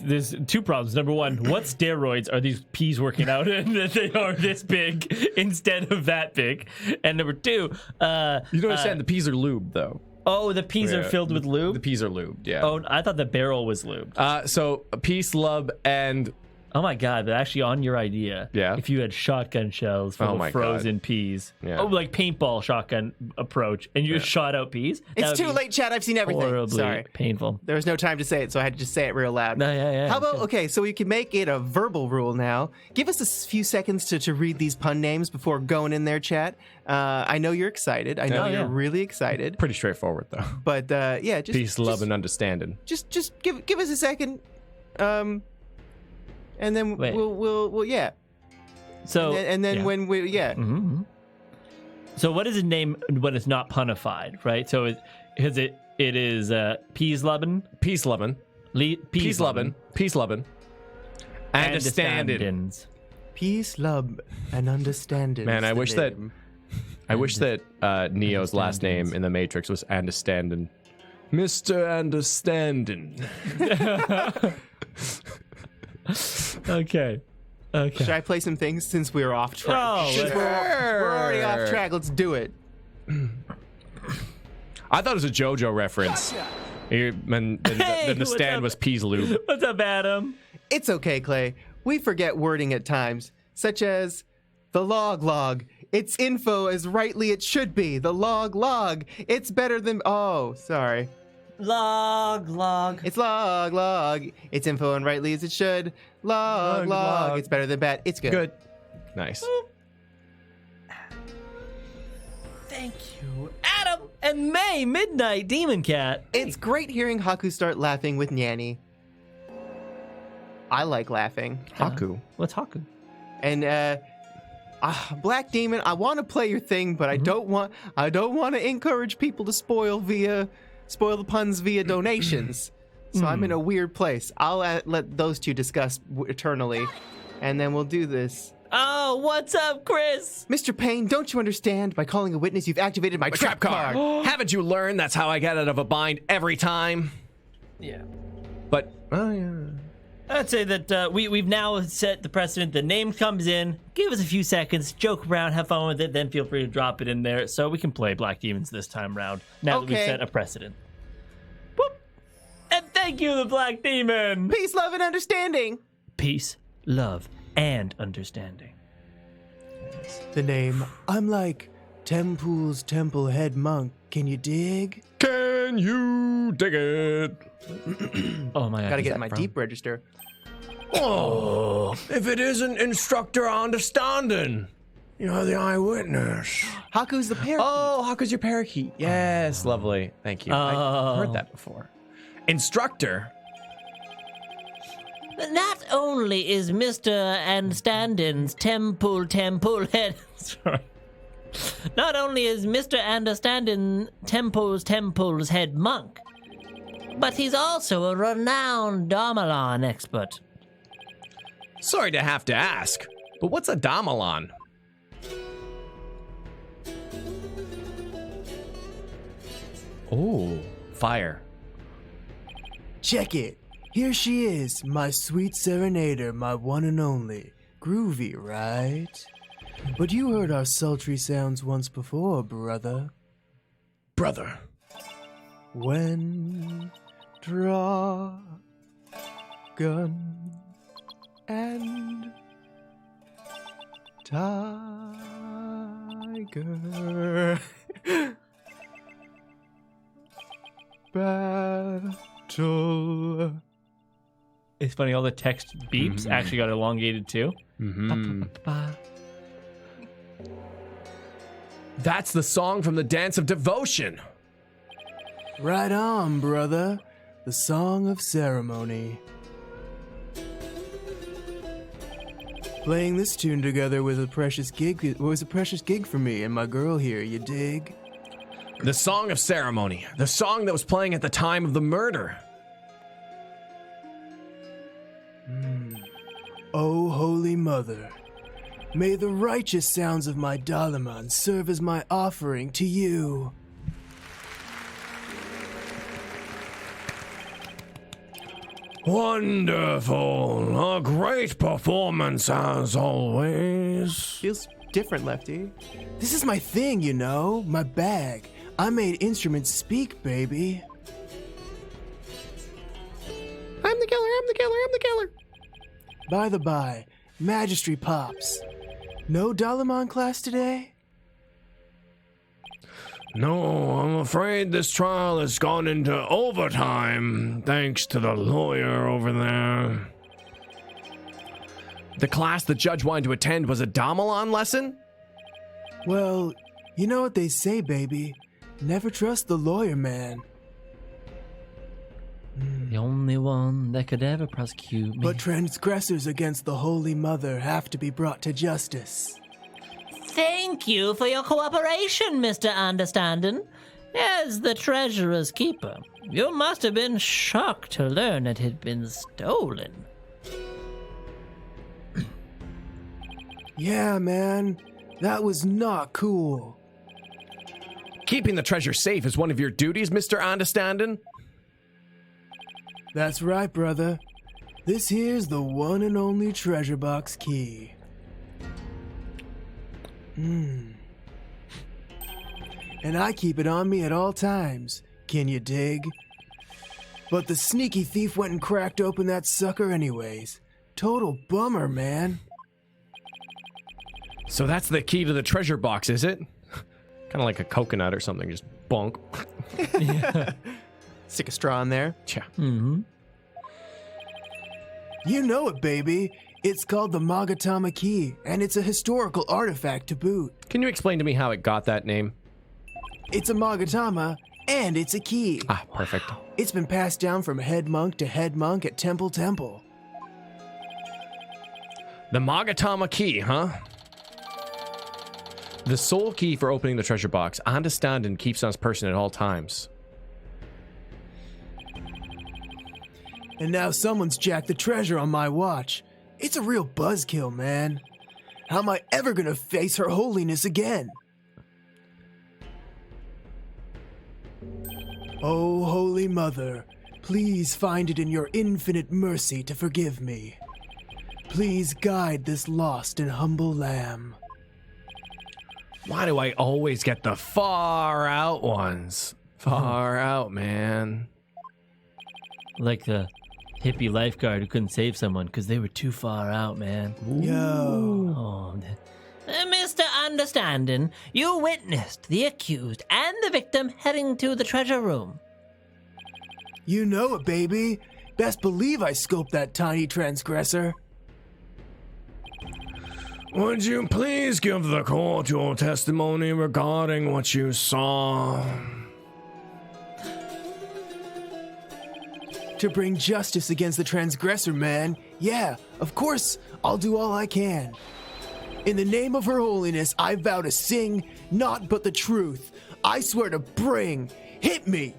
there's two problems. Number one, what steroids are these peas working out in that they are this big instead of that big? And number two, You don't understand. The peas are lubed, though. oh, the peas are Yeah. filled with lube. The peas are lubed. Yeah. Oh, I thought the barrel was lubed. So peace, love, and Oh my God! But actually, on your idea, Yeah. if you had shotgun shells full Oh of my frozen peas, Yeah. oh, like paintball shotgun approach, and you just shot out peas, that It's would too be late, Chad. I've seen everything. horribly Sorry. painful. There was no time to say it, so I had to just say it real loud. No, yeah. How about, okay, so we can make it a verbal rule now. Give us a few seconds to read these pun names before going in there, chat. I know you're excited. I know Yeah. you're really excited. pretty straightforward though. But yeah, just Peace, love, and understanding. just give us a second. And then Wait. we'll yeah. So And then yeah. when we yeah. Mhm. So what is his name when it's not punified, right? So it is peas lovin', Peace, loving. Peace, loving. Peace, loving. And a standing. standins. Peace, love, and understanding. Man, is I the wish that- name. I wish that Neo's last name in the Matrix was Understanding. Mr. Understanding. Okay. Should I play some things since we're off track? Oh, Since we're already off track. Let's do it. I thought it was a JoJo reference. Then the what's stand up? was Peas Lube. What's up, Adam? It's okay, Clay. We forget wording at times, such as the log. It's info as rightly it should be. The log. It's better than. Oh, sorry. Log. It's log. It's info and rightly as it should. Log. It's better than bad. It's good. Good. Nice. Thank you, Adam and May Midnight Demon Cat. It's great hearing Haku start laughing with Nyanny. I like laughing. Haku. What's Haku? And Black Demon, I want to play your thing, but I don't want to encourage people to spoil the puns via donations. So I'm in a weird place. I'll let those two discuss eternally, and then we'll do this. Oh, what's up, Chris? Mr. Payne, don't you understand? By calling a witness, you've activated my trap card. Haven't you learned that's how I get out of a bind every time? Yeah. But, oh yeah. I'd say that we've now set the precedent. The name comes in, give us a few seconds, joke around, have fun with it, then feel free to drop it in there so we can play Black Demons this time round. Now that we've Okay. set a precedent. Whoop. And thank you, the Black Demon. Peace, love, and understanding. Peace, love, and understanding. The name, I'm like Tempool's temple head monk. Can you dig? Can you dig it? Oh my God. Gotta who's get that in my from? deep register. Oh, if it isn't instructor understanding, you're the eyewitness. Haku's the parrot. Oh, Haku's your parakeet. Yes, lovely. Thank you. I've heard that before. Instructor. Not only is Mr. and Standin's temple head. Sorry. Not only is Mr. Understanding Temple's head monk, but he's also a renowned Damalon expert. Sorry to have to ask, but what's a Damalon? Oh, fire. Check it. Here she is, my sweet serenader, my one and only. Groovy, right? But you heard our sultry sounds once before, brother. Brother. When draw gun and tiger battle. It's funny, all the text beeps actually got elongated too. That's the song from the Dance of Devotion. Right on, brother. The Song of Ceremony. Playing this tune together was a precious gig. For me and my girl here. You dig? The Song of Ceremony. The song that was playing at the time of the murder. O Holy Mother, may the righteous sounds of my Dalaman serve as my offering to you. Wonderful. A great performance as always. Feels different, Lefty. This is my thing, you know, my bag. I made instruments speak, baby. I'm the killer. By the by, Magistry Pops. No Dalamon class today? No, I'm afraid this trial has gone into overtime, thanks to the lawyer over there. The class the judge wanted to attend was a Damalon lesson? Well, you know what they say, baby. Never trust the lawyer, man. The only one that could ever prosecute me. But transgressors against the Holy Mother have to be brought to justice. Thank you for your cooperation, Mr. Understanding. As the treasurer's keeper, you must have been shocked to learn it had been stolen. Yeah, man. That was not cool. Keeping the treasure safe is one of your duties, Mr. Understanding? That's right, brother. This here's the one and only treasure box key. And I keep it on me at all times. Can you dig? But the sneaky thief went and cracked open that sucker anyways. Total bummer, man. So that's the key to the treasure box, is it? Kind of like a coconut or something, just bonk. Stick a straw in there. Yeah. You know it, baby. It's called the Magatama Key, and it's a historical artifact to boot. Can you explain to me how it got that name? It's a Magatama, and it's a key. Ah, perfect. It's been passed down from head monk to head monk at Temple. The Magatama key, huh? The sole key for opening the treasure box. Understanding keeps on his person at all times. And now someone's jacked the treasure on my watch. It's a real buzzkill, man. How am I ever gonna face her holiness again? Oh, Holy Mother, please find it in your infinite mercy to forgive me. Please guide this lost and humble lamb. Why do I always get the far out ones? Far out, man. Like the hippie lifeguard who couldn't save someone because they were too far out, man. Yo. Oh, Mr. Understanding, you witnessed the accused and the victim heading to the treasure room. You know it, baby. Best believe I scoped that tiny transgressor. Would you please give the court your testimony regarding what you saw? To bring justice against the transgressor, man. Yeah, of course, I'll do all I can. In the name of Her Holiness, I vow to sing naught but the truth. I swear to bring. Hit me.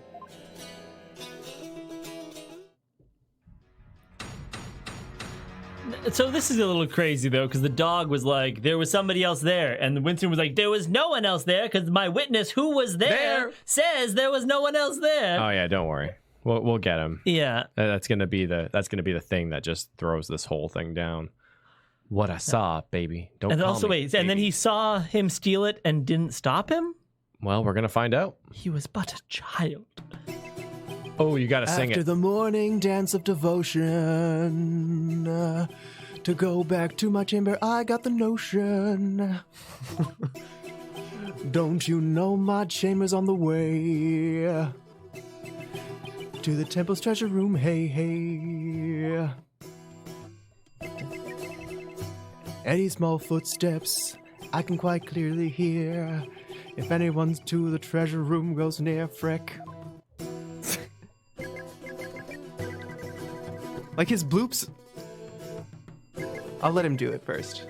So this is a little crazy though, because the dog was like, there was somebody else there, and Winston was like, there was no one else there, because my witness who was there says there was no one else there. Oh yeah, don't worry. We'll get him. Yeah. That's gonna be the thing that just throws this whole thing down. What I saw, baby. Don't. And call also, me, wait, and then baby. he saw him steal it and didn't stop him? Well, we're gonna find out. He was but a child. Oh, you gotta sing After it. the morning dance of devotion, to go back to my chamber, I got the notion. Don't you know my chamber's on the way? To the temple's treasure room, hey, hey. Any small footsteps I can quite clearly hear. If anyone's to the treasure room goes near, frick. Like his bloops. I'll let him do it first.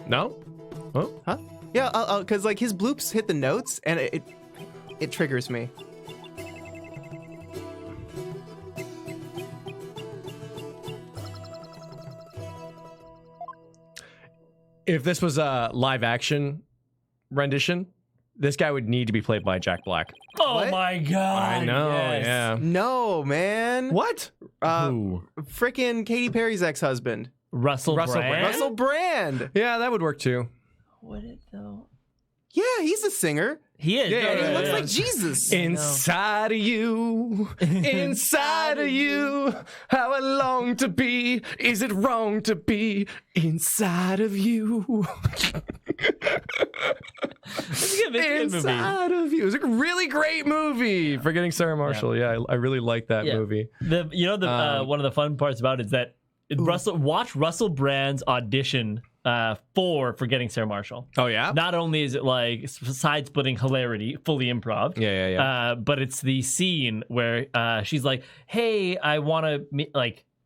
No? Oh, Huh? Yeah, because like his bloops hit the notes and it triggers me. if this was a live action rendition, this guy would need to be played by Jack Black. Oh What? my god. I know, yes. yeah. No, man. What? Who? Frickin' Katy Perry's ex-husband. Russell Russell Brand? Brand? Russell Brand. Yeah, that would work too. Would it though? Yeah, he's a singer. He is. Yeah, And he yeah, looks yeah. like Jesus. Inside of you, inside of you, how I long to be. Is it wrong to be inside of you? It's a good movie. Inside of you. It was a really great movie. Forgetting Sarah Marshall. Yeah, I really like that Yeah. movie. One of the fun parts about it is that watch Russell Brand's audition for Forgetting Sarah Marshall. Oh yeah. Not only is it like side-splitting hilarity, fully improv. Yeah. But it's the scene where she's like, "Hey, I want to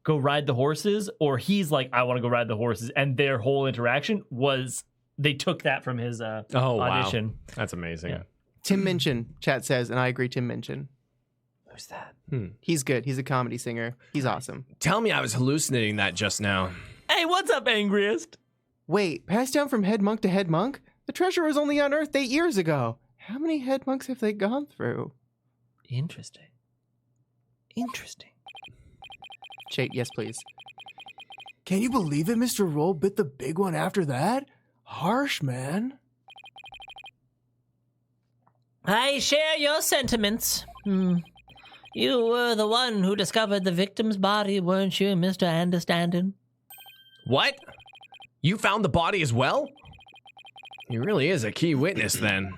go ride the horses," or he's like, "I want to go ride the horses," and their whole interaction was they took that from his audition. Wow. That's amazing. Yeah. Tim Minchin, chat says, and I agree, Tim Minchin. Who's that? He's good. He's a comedy singer. He's awesome. Tell me I was hallucinating that just now. Hey, what's up, angriest? Wait, passed down from head monk to head monk? The treasure was only unearthed 8 years ago. How many head monks have they gone through? Interesting. Chait, yes, please. Can you believe it? Mr. Roll bit the big one after that? Harsh, man. I share your sentiments. You were the one who discovered the victim's body, weren't you, Mr. Understanding? What? You found the body as well? He really is a key witness then.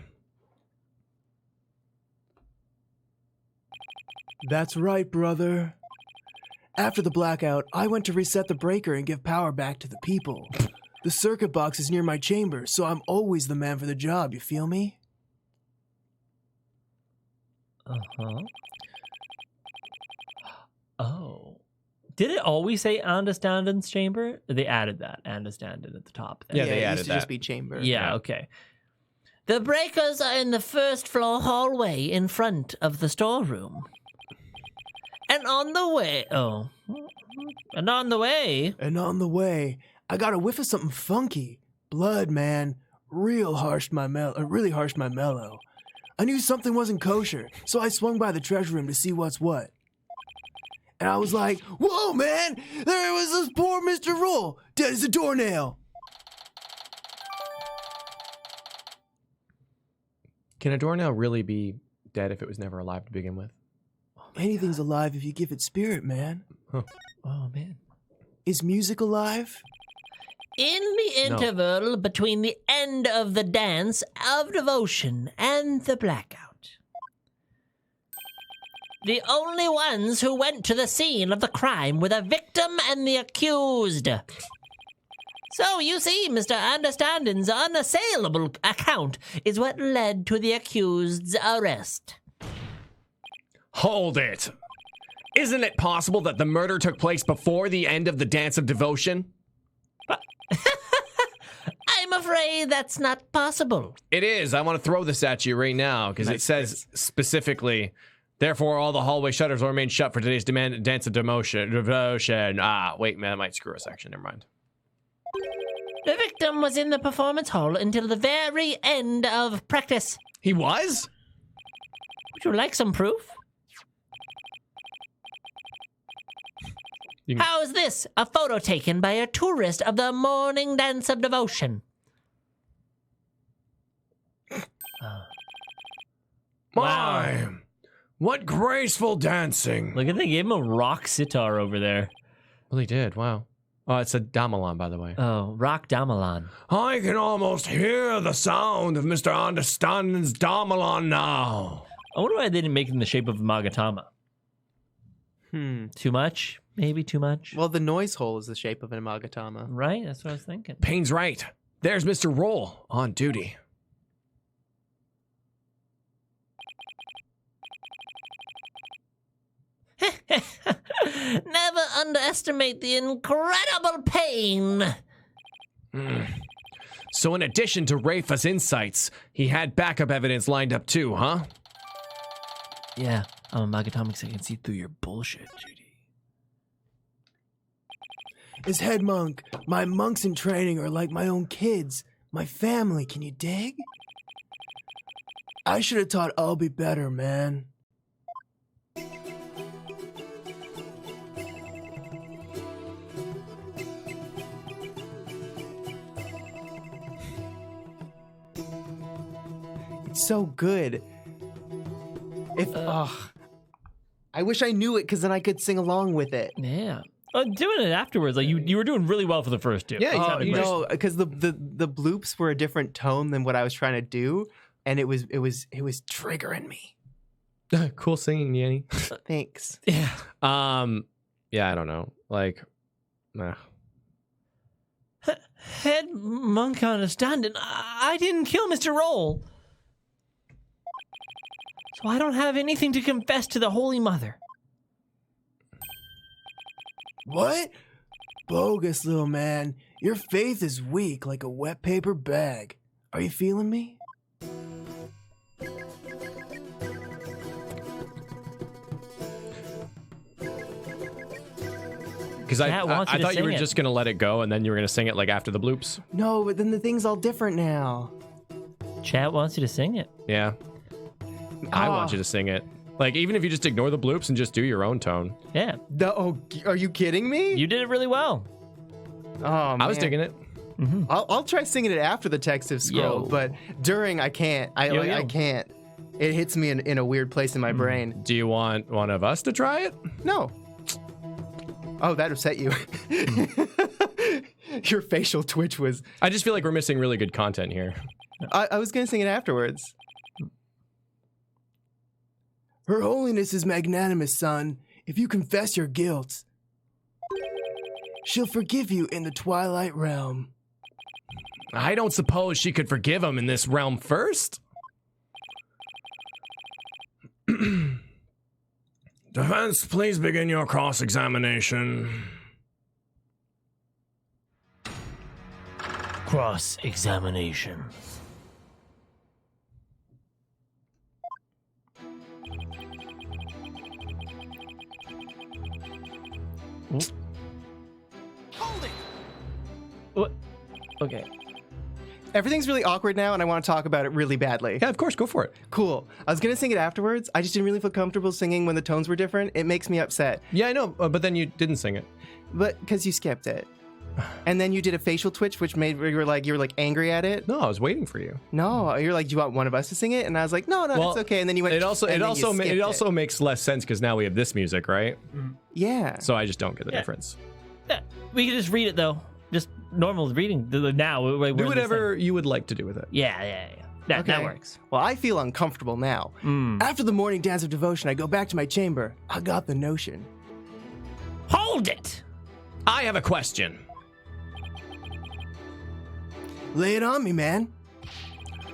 That's right, brother. After the blackout, I went to reset the breaker and give power back to the people. The circuit box is near my chamber, so I'm always the man for the job, you feel me? Uh-huh. Oh. Did it always say Understanding's chamber? They added that, Understanding, at the top there. Yeah, they it added used to that. just be chamber. Yeah, okay. The breakers are in the first floor hallway in front of the storeroom. And on the way, And on the way, I got a whiff of something funky. Blood, man. Really harshed my mellow. I knew something wasn't kosher, so I swung by the treasure room to see what's what. And I was like, whoa, man! There was this poor Mr. Roll, dead as a doornail. Can a doornail really be dead if it was never alive to begin with? Anything's alive if you give it spirit, man. Oh, man. Is music alive? in the interval between the end of the dance of devotion and the blackout, the only ones who went to the scene of the crime were the victim and the accused. So, you see, Mr. Understanding's unassailable account is what led to the accused's arrest. Hold it. Isn't it possible that the murder took place before the end of the Dance of Devotion? I'm afraid that's not possible. It is. I want to throw this at you right now because it says specifically, therefore, all the hallway shutters will remain shut for today's Dance of Devotion. Ah, wait, man, I might screw a section. Never mind. The victim was in the performance hall until the very end of practice. He was? Would you like some proof? How is this? A photo taken by a tourist of the morning Dance of Devotion. My, what graceful dancing. Look at they gave him a rock sitar over there. Well, he did. Wow. Oh, it's a gamelan, by the way. Oh, rock gamelan. I can almost hear the sound of Mr. Understanding's gamelan now. I wonder why they didn't make it in the shape of a Magatama. Too much? Maybe too much? Well, the noise hole is the shape of an Amagatama. Right? That's what I was thinking. Payne's right. There's Mr. Roll on duty. Never underestimate the incredible pain. So in addition to Rafa's insights, he had backup evidence lined up too, huh? Yeah, I'm a Magatama because I can see through your bullshit, Judy. As head monk, my monks in training are like my own kids, my family, can you dig? I should have taught Albie better, man. It's so good. If I wish I knew it because then I could sing along with it. Yeah. Doing it afterwards, like you were doing really well for the first two. Yeah, You know, because the bloops were a different tone than what I was trying to do, and it was triggering me. Cool singing, Yanni. Thanks. Yeah. Yeah, I don't know. Like, nah. Head monk understanding. I didn't kill Mr. Roll. So I don't have anything to confess to the Holy Mother. What? Bogus, little man. Your faith is weak like a wet paper bag. Are you feeling me? Because I wants you to thought you sing were it. just going to let it go and then you were going to sing it like after the bloops. No, but then the thing's all different now. Chat wants you to sing it. Yeah. I want you to sing it. Like, even if you just ignore the bloops and just do your own tone. Yeah. Are you kidding me? You did it really well. Oh, man. I was digging it. I'll try singing it after the text is scrolled, Yo. but during I can't. I can't. It hits me in a weird place in my brain. Do you want one of us to try it? No. Oh, that upset you. Your facial twitch was. I just feel like we're missing really good content here. I was gonna sing it afterwards. Her Holiness is magnanimous, son. If you confess your guilt, she'll forgive you in the Twilight Realm. I don't suppose she could forgive him in this realm first? Defense, please begin your cross-examination. Cross-examination. Hold it! What? Okay. Everything's really awkward now, and I want to talk about it really badly. Yeah, of course, go for it. Cool. I was gonna sing it afterwards. I just didn't really feel comfortable singing when the tones were different. It makes me upset. Yeah, I know, but then you didn't sing it. But because you skipped it. And then you did a facial twitch, which made you were like angry at it. No, I was waiting for you. No, you're like, do you want one of us to sing it? And I was like, no, Well, it's okay. And then you went. It also and then you skipped it. makes less sense because now we have this music, right? Yeah. So I just don't get the difference. Yeah. We can just read it though. Just normal reading now. We're in Do this whatever you would like to do with it. thing. Yeah. That Okay. works. Well, I feel uncomfortable now. After the morning dance of devotion, I go back to my chamber. I got the notion. Hold it. I have a question. Lay it on me, man.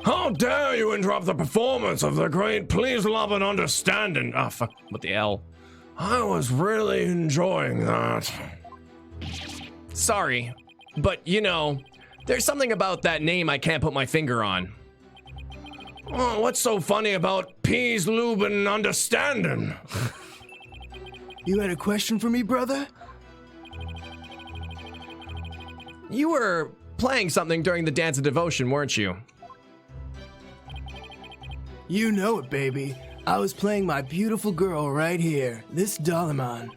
How dare you interrupt the performance of the great Please Love and Understanding? Ah, fuck. What the L? I was really enjoying that. Sorry, but you know, there's something about that name I can't put my finger on. Oh, what's so funny about peas, Lubin, understanding? You had a question for me, brother? You were playing something during the Dance of Devotion, weren't you? You know it, baby. I was playing my beautiful girl right here, this Dalaman.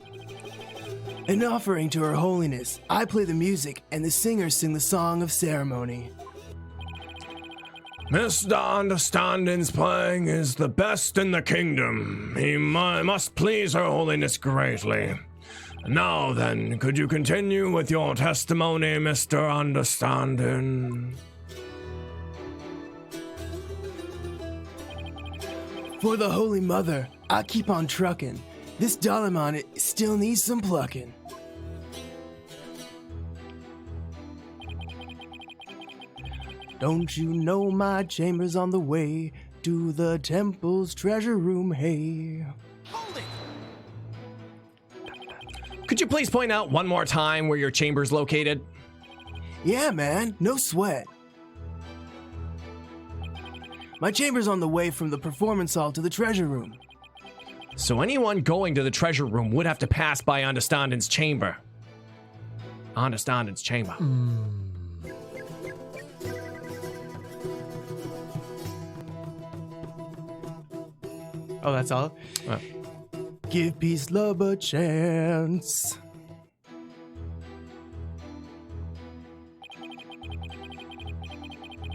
An offering to Her Holiness. I play the music, and the singers sing the song of ceremony. Mr. Understanding's playing is the best in the kingdom. He must please Her Holiness greatly. Now then, could you continue with your testimony, Mr. Understanding? For the Holy Mother, I keep on trucking. This Dalaman, it still needs some plucking. Don't you know my chamber's on the way to the temple's treasure room, hey? Could you please point out one more time where your chamber's located? Yeah, man, no sweat. My chamber's on the way from the performance hall to the treasure room. So anyone going to the treasure room would have to pass by Understanding's chamber. Understanding's chamber. Oh, that's all? Give peace, love a chance.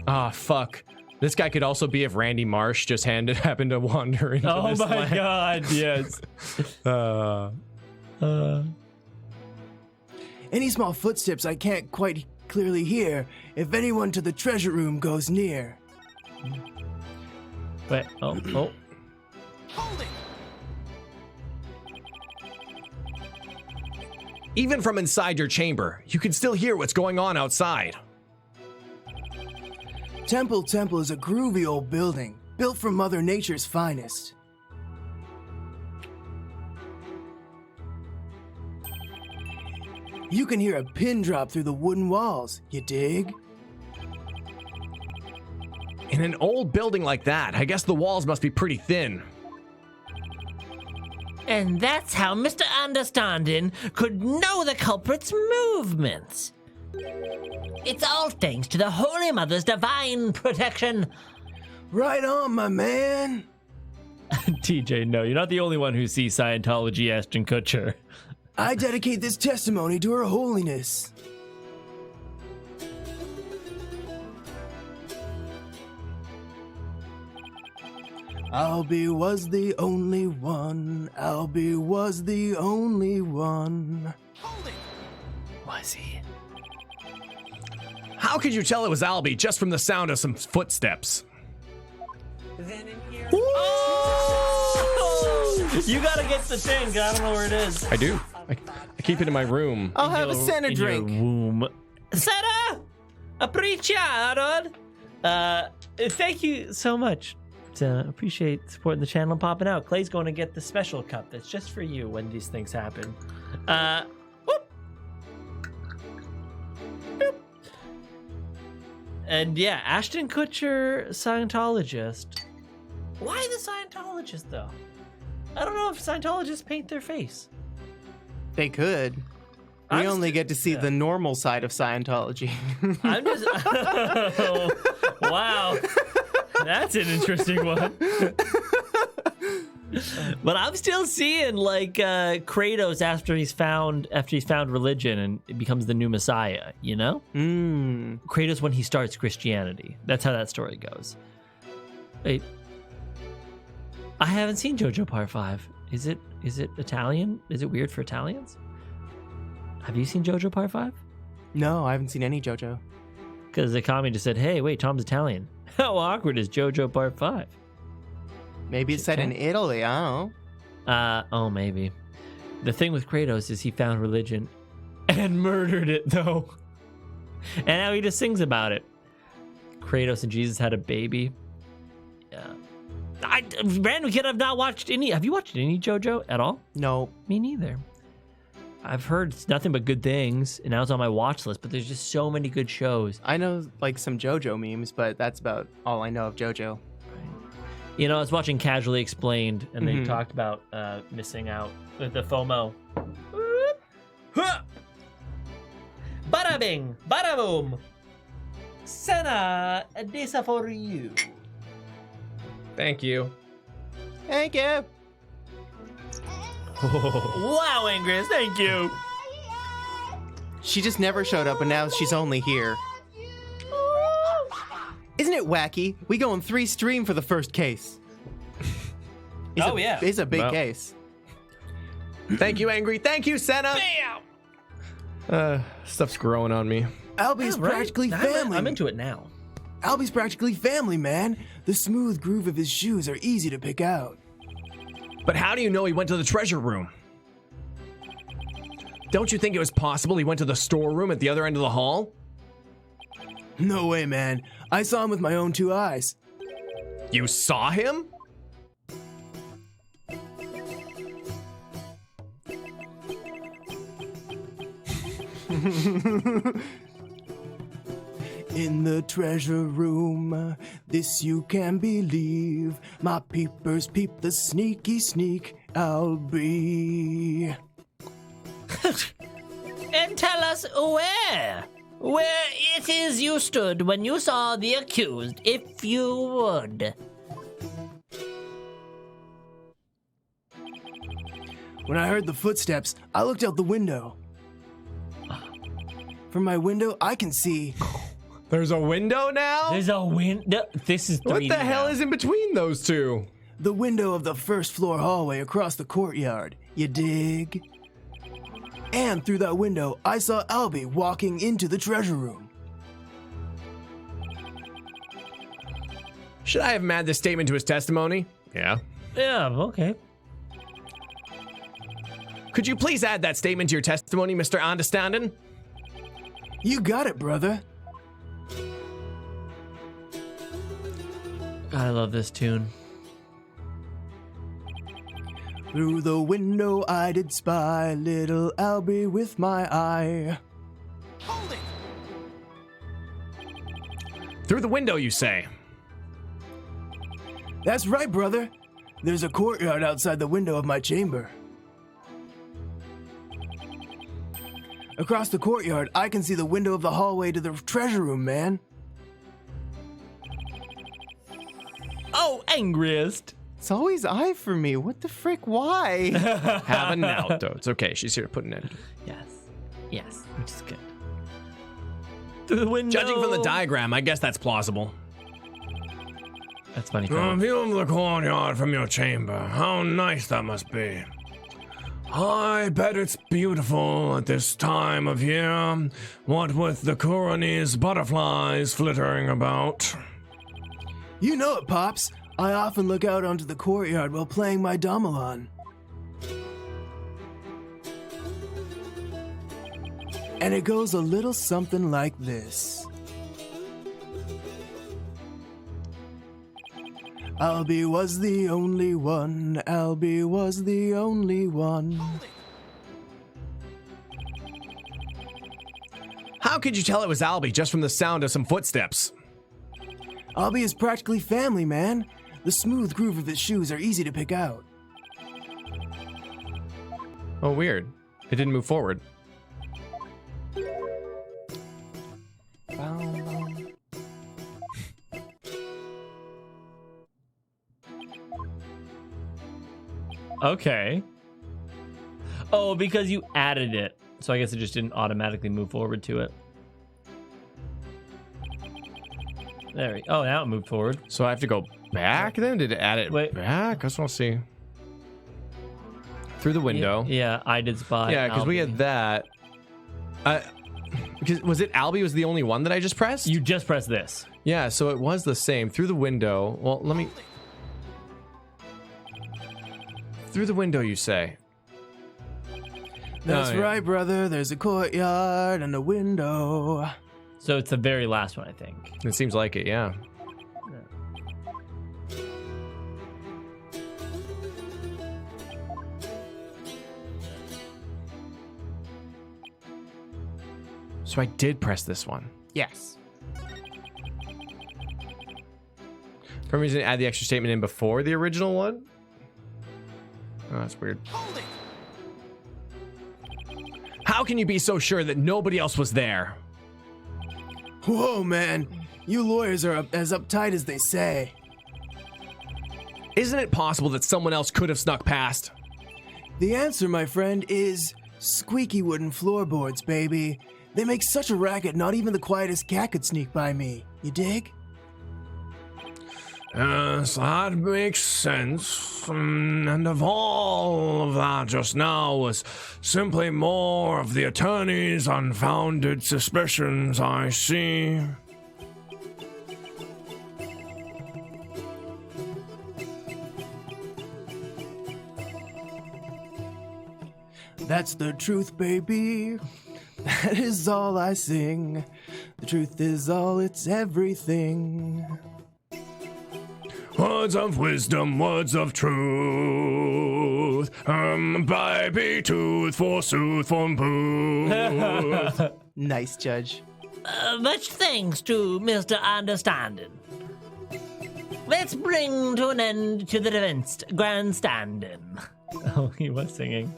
Ah, fuck. This guy could also be if Randy Marsh just happened to wander into Oh this my land. god, yes. Any small footsteps I can't quite clearly hear if anyone to the treasure room goes near. Wait, oh. Even from inside your chamber, you can still hear what's going on outside. Temple is a groovy old building, built from Mother Nature's finest. You can hear a pin drop through the wooden walls, you dig? In an old building like that, I guess the walls must be pretty thin. And that's how Mr. Understanding could know the culprit's movements. It's all thanks to the Holy Mother's divine protection. Right on, my man. TJ, no, you're not the only one who sees Scientology, Ashton Kutcher. I dedicate this testimony to Her Holiness. Albie was the only one. Albie was the only one. Was he? How could you tell it was Albie just from the sound of some footsteps? Oh! You gotta get the thing, 'cause I don't know where it is. I do. I keep it in my room. I'll have a Santa In drink. your womb. Sarah! Appreciado! Thank you so much. Appreciate supporting the channel and popping out. Clay's going to get the special cup that's just for you when these things happen. Whoop. Boop. And yeah, Ashton Kutcher, Scientologist. Why the Scientologist, though? I don't know if Scientologists paint their face. They could. I'm We only just- get to see yeah. the normal side of Scientology. I'm just. Oh, wow. That's an interesting one. But I'm still seeing like Kratos after he's found religion and it becomes the new Messiah, you know? Kratos when he starts Christianity. That's how that story goes. Wait. I haven't seen JoJo Part 5. Is it Italian? Is it weird for Italians? Have you seen JoJo Part 5? No, I haven't seen any JoJo. Because the comment just said, hey, wait, Tom's Italian. How awkward is JoJo Part 5? Maybe it's set in Italy, I don't know. Oh, maybe. The thing with Kratos is he found religion and murdered it, though. And now he just sings about it. Kratos and Jesus had a baby. Yeah. Random kid, I've not watched any. Have you watched any JoJo at all? No. Me neither. I've heard nothing but good things, and now it's on my watch list, but there's just so many good shows. I know like some JoJo memes, but that's about all I know of JoJo. You know, I was watching Casually Explained, and they talked about missing out with the FOMO. Bada bing, bada boom. Senna, this is for you. Thank you. Thank you. Wow, Ingrid, thank you. She just never showed up, and now she's only here. Isn't it wacky? We go on 3 stream for the first case. Yeah. It's a big Well. case. Thank you, Angry. Thank you, Senna. Bam! Stuff's growing on me. Albie's practically family. I'm into it now. Albie's practically family, man. The smooth groove of his shoes are easy to pick out. But how do you know he went to the treasure room? Don't you think it was possible he went to the storeroom at the other end of the hall? No way, man. I saw him with my own 2 eyes. You saw him? In the treasure room, this you can believe. My peepers peep the sneaky sneak, Albie. And tell us where it is you stood when you saw the accused, if you would. When I heard the footsteps, I looked out the window. From my window, I can see. There's a window now? There's a window. This is What the hell is in between those two? The window of the first floor hallway across the courtyard. You dig? And through that window, I saw Albie walking into the treasure room. Should I have added this statement to his testimony? Yeah. Yeah, okay. Could you please add that statement to your testimony, Mr. Understanding? You got it, brother. God, I love this tune. Through the window I did spy little Albie with my eye. Through the window, you say? That's right, brother. There's a courtyard outside the window of my chamber. Across the courtyard, I can see the window of the hallway to the treasure room, man. Oh, angriest. It's always I for me. What the frick? Why? Have a now, though. It's okay. She's here to put an end. Yes, which is good. Through the window. Judging from the diagram, I guess that's plausible. That's funny. View of the courtyard from your chamber. How nice that must be. I bet it's beautiful at this time of year, what with the Kurani's butterflies flittering about. You know it, Pops. I often look out onto the courtyard while playing my Damalon. And it goes a little something like this. Albie was the only one, Albie was the only one. How could you tell it was Albie just from the sound of some footsteps? Albie is practically family, man. The smooth groove of his shoes are easy to pick out. Oh, weird. It didn't move forward. Okay. Oh, because you added it. So I guess it just didn't automatically move forward to it. There we go. Oh, now it moved forward. So I have to go back then? Did it add it Wait. back? I just want to see. Through the window. Yeah, I did spy. Yeah, because we had that. Because was it Albie was the only one that I just pressed? You just pressed this. Yeah, so it was the same. Through the window. Well, let me... Through the window, you say? That's Oh, yeah. right, brother. There's a courtyard and a window. So it's the very last one, I think. It seems like it, yeah. So I did press this one. Yes. For some reason, add the extra statement in before the original one. Oh, that's weird. Hold it! How can you be so sure that nobody else was there? Whoa, man. You lawyers are as uptight as they say. Isn't it possible that someone else could have snuck past? The answer, my friend, is squeaky wooden floorboards, baby. They make such a racket, not even the quietest cat could sneak by me. You dig? Yes, that makes sense. And of all of that just now was simply more of the attorney's unfounded suspicions, I see. That's the truth, baby. That is all I sing. The truth is all, it's everything. Words of wisdom, words of truth. Baby tooth, forsooth, from booth. Nice, Judge. Much thanks to Mr. Understanding. Let's bring to an end to the defense grandstanding. Oh, he was singing.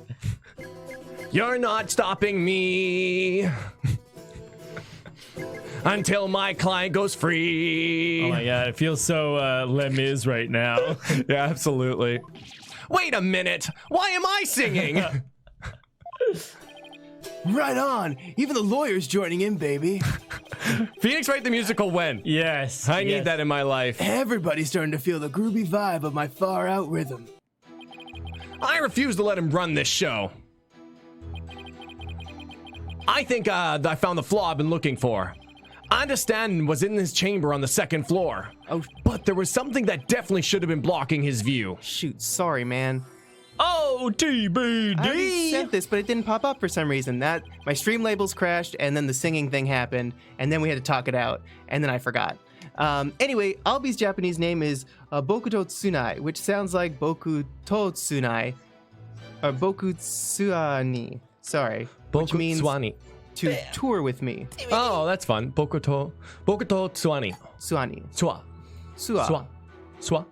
You're not stopping me until my client goes free. Oh my god, it feels so Les Mis right now. Yeah, absolutely. Wait a minute. Why am I singing? Right on. Even the lawyer's joining in, baby. Phoenix Wright the musical when? Yes. I need yes. that in my life. Everybody's starting to feel the groovy vibe of my far out rhythm. I refuse to let him run this show. I think I found the flaw I've been looking for. Understanding was in his chamber on the second floor. Oh, But there was something that definitely should have been blocking his view. shoot. Sorry, man. Oh, TBD! I already sent this, but it didn't pop up for some reason. That my stream labels crashed, and then the singing thing happened, and then we had to talk it out, and then I forgot. Anyway, Albi's Japanese name is Bokuto Tsunai, which sounds like Boku to Tsunai, or Boku Tsuani. Sorry, which means Tsuani. to tour with me. Oh, that's fun. Bokuto Tsuani. Tsuani. Sua. Sua. Sua. Sua.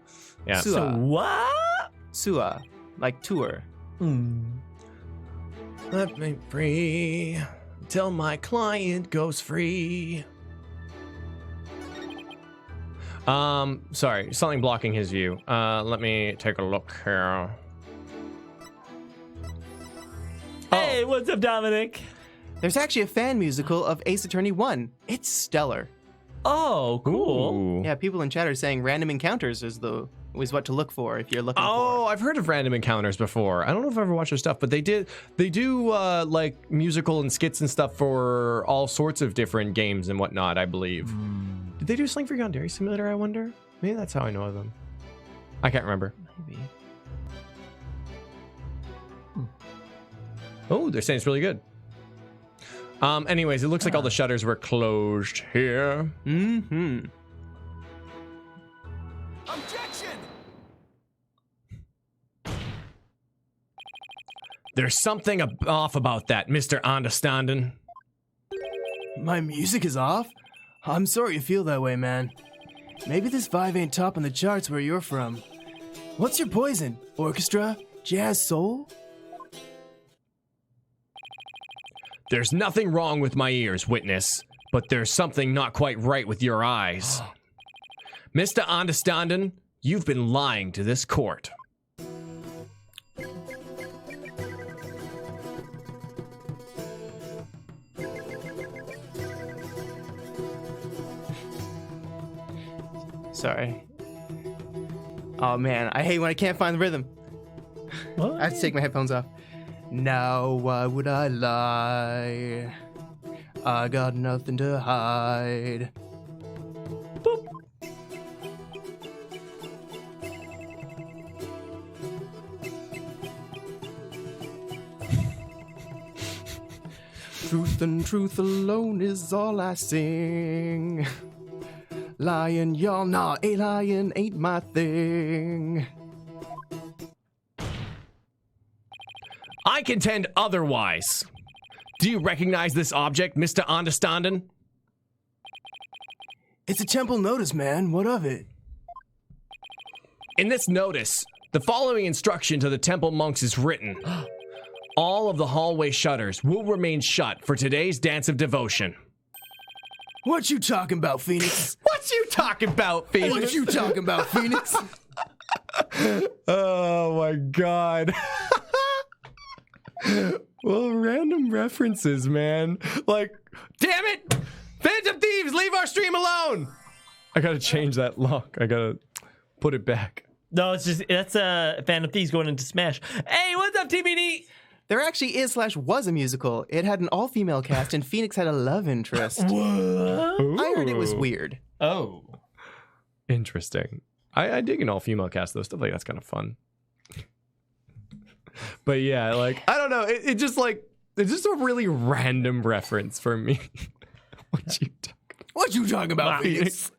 Yeah. Sua. What? Sua. Like tour. Let me free till my client goes free. Sorry, something blocking his view. Let me take a look here. Hey, what's up, Dominic? There's actually a fan musical of Ace Attorney 1. It's stellar. Oh, cool. Ooh. Yeah, people in chat are saying random encounters is what to look for if you're looking Oh, for. I've heard of Random Encounters before. I don't know if I've ever watched their stuff, but they do like musical and skits and stuff for all sorts of different games and whatnot, I believe. Did they do Sling for Yandere Simulator, I wonder? Maybe that's how I know of them. I can't remember. Maybe. Oh, they're saying it's really good. Anyways, it looks like all the shutters were closed here. Mm-hmm. Objection! There's something off about that, Mr. Understanding. My music is off? I'm sorry you feel that way, man. Maybe this vibe ain't topping the charts where you're from. What's your poison? Orchestra? Jazz soul? There's nothing wrong with my ears, witness, but there's something not quite right with your eyes. Mr. Understanding, you've been lying to this court. Sorry. Oh man, I hate when I can't find the rhythm. What? I have to take my headphones off. Now why would I lie? I got nothing to hide. Boop. Truth and truth alone is all I sing. Lying, y'all, nah, a lying ain't my thing. I contend otherwise. Do you recognize this object, Mr. Understanden? It's a temple notice, man. What of it? In this notice, the following instruction to the temple monks is written. All of the hallway shutters will remain shut for today's dance of devotion. What you talking about, Phoenix? What you talking about, Phoenix? What you talking about, Phoenix? Oh my god. Well, random references, man. Like, damn it! Phantom Thieves, leave our stream alone! I gotta change that lock. I gotta put it back. No, it's just that's Phantom Thieves going into Smash. Hey, what's up, TBD? There actually was a musical. It had an all-female cast, and Phoenix had a love interest. What? I heard it was weird. Oh. Interesting. I dig an all-female cast, though. Stuff like that's kind of fun. But yeah, like, I don't know. It's just a really random reference for me. What you talking about, Phoenix?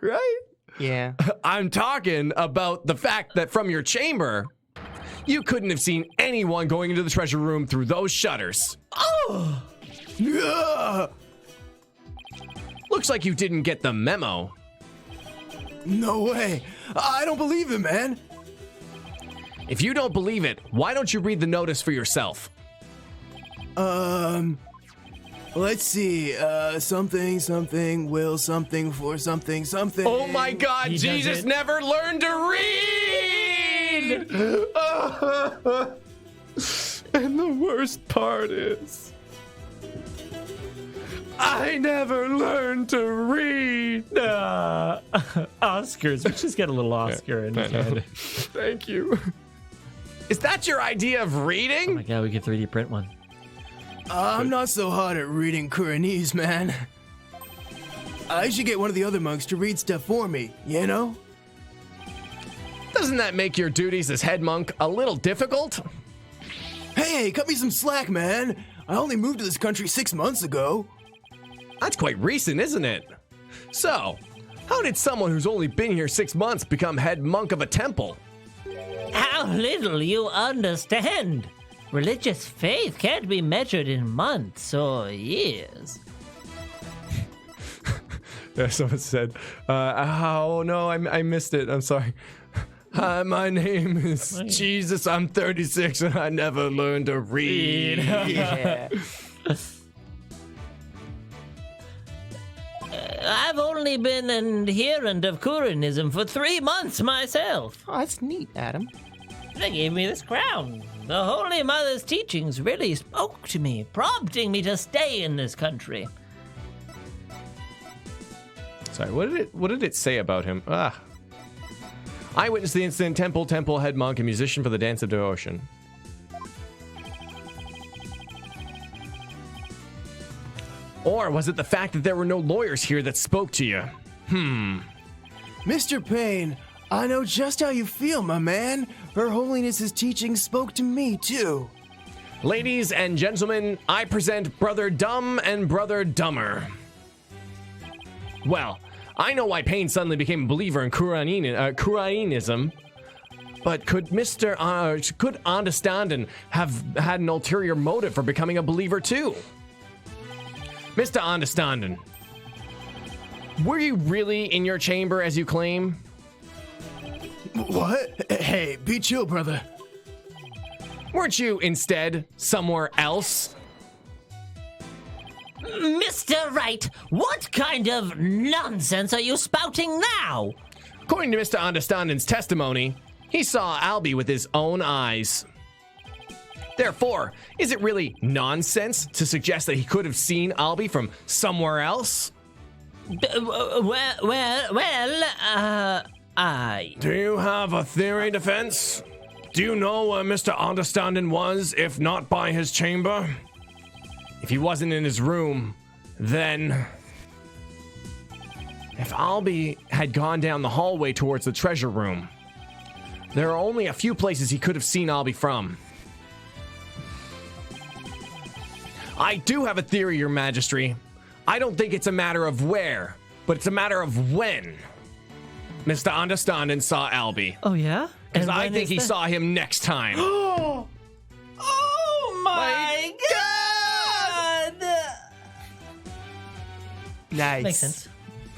Right? Yeah. I'm talking about the fact that from your chamber, you couldn't have seen anyone going into the treasure room through those shutters. Oh! Yeah! Looks like you didn't get the memo. No way. I don't believe it, man. If you don't believe it, why don't you read the notice for yourself? Let's see. Something, will something for something. Oh my god, He Jesus doesn't. never learned to read! And the worst part is, I never learned to read. Oscars. We just get a little Oscar in his head. Thank you. Is that your idea of Oh reading? my god, we could 3D print one. I'm not so hot at reading Kuranese, man. I should get one of the other monks to read stuff for me, you know? Doesn't that make your duties as head monk a little difficult? Hey, cut me some slack, man. I only moved to this country 6 months ago. That's quite recent, isn't it? So, how did someone who's only been here 6 months become head monk of a temple? How little you understand. Religious faith can't be measured in months or years. Yeah, someone said, oh no, I missed it. I'm sorry. Hi, my name is Jesus. I'm 36 and I never learned to read. Yeah. I've only been an adherent of Kuranism for 3 months myself. Oh, that's neat, Adam. They gave me this crown. The Holy Mother's teachings really spoke to me, prompting me to stay in this country. Sorry, what did it say about him? I witnessed the incident. Temple head monk and musician for the dance of devotion. Or was it the fact that there were no lawyers here that spoke to you? Mr. Payne, I know just how you feel, my man. Her Holiness's teachings spoke to me, too. Ladies and gentlemen, I present Brother Dumb and Brother Dumber. Well, I know why Payne suddenly became a believer in Kuranism, but could Understanden have had an ulterior motive for becoming a believer too? Mr. Understanden, were you really in your chamber as you claim? What? Hey, be chill, brother. Weren't you instead somewhere else? Mr. Wright, what kind of nonsense are you spouting now? According to Mr. Understanden's testimony, he saw Albie with his own eyes. Therefore, is it really nonsense to suggest that he could have seen Albie from somewhere else? Do you have a theory, defense? Do you know where Mr. Understanden was, if not by his chamber? If he wasn't in his room, then... If Albie had gone down the hallway towards the treasure room, there are only a few places he could have seen Albie from. I do have a theory, Your Majesty. I don't think it's a matter of where, but it's a matter of when Mr. Understanden saw Albie. Oh, yeah? Because And I when think is he that? saw him next time. Oh my god! Nice. Makes sense.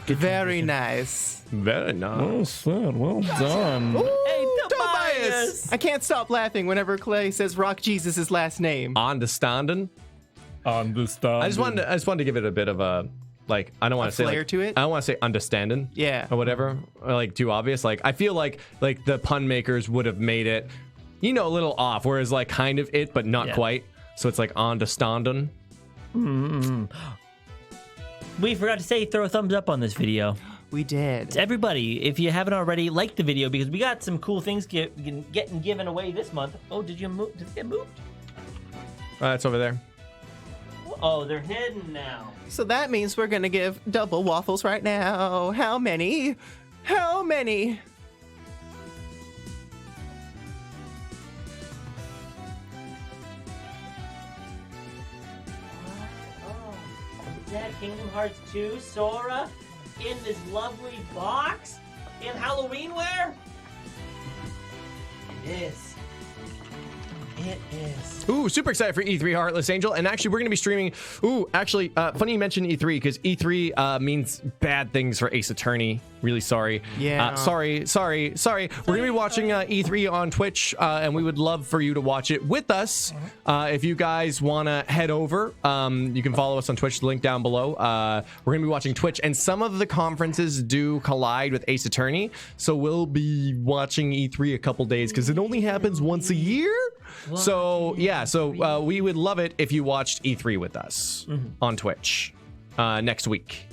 Very nice. Very nice. Well done. Hey, Tobias! I can't stop laughing whenever Clay says Rock Jesus' last name. Understanding. Understand. I just wanted to give it a bit of a like. I don't want to say flair like, to it? I don't want to say understanding. Yeah. Or whatever. Or like too obvious. Like I feel like the pun makers would have made it, a little off. Whereas like kind of it, but not quite. So it's like understanding. We forgot to say throw a thumbs up on this video. We did. Everybody, if you haven't already, like the video because we got some cool things getting given away this month. Oh, did you move? Did it get moved? It's over there. Oh, they're hidden now. So that means we're gonna give double waffles right now. How many? How many? Is that Kingdom Hearts 2 Sora in this lovely box in Halloween wear? It is. It is. Ooh, super excited for E3 Heartless Angel. And actually, we're going to be streaming. Funny you mentioned E3 because E3 means bad things for Ace Attorney. Really sorry. Yeah. Sorry. We're going to be watching E3 on Twitch, and we would love for you to watch it with us. If you guys want to head over, you can follow us on Twitch, the link down below. We're going to be watching Twitch, and some of the conferences do collide with Ace Attorney. So we'll be watching E3 a couple days because it only happens once a year. So we would love it if you watched E3 with us on Twitch next week.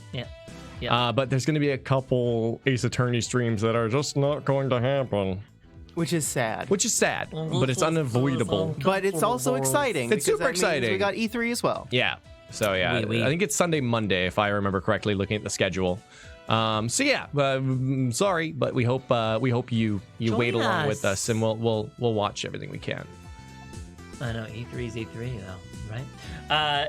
Yeah. But there's going to be a couple Ace Attorney streams that are just not going to happen. Which is sad. Which is sad, but it's unavoidable. But it's also exciting. It's because super that means exciting. We got E3 as well. Yeah. So yeah, Oui. I think it's Sunday, Monday, if I remember correctly, looking at the schedule. Sorry, but we hope you wait along with us, and we'll watch everything we can. I know E3's E3 though, right?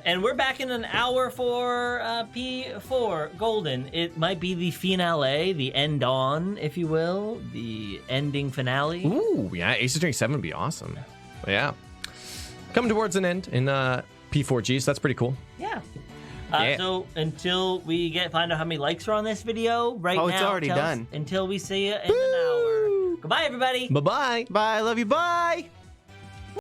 And we're back in an hour for P4 Golden. It might be the finale, the end on, if you will, the ending finale. Ooh, yeah, Ace Attorney 7 would be awesome. But yeah, coming towards an end in P4G, so that's pretty cool. Yeah. Yeah. So until we find out how many likes are on this video, now, it's already tell us done. until we see you in an hour. Goodbye, everybody. Bye bye. Bye. Love you. Bye.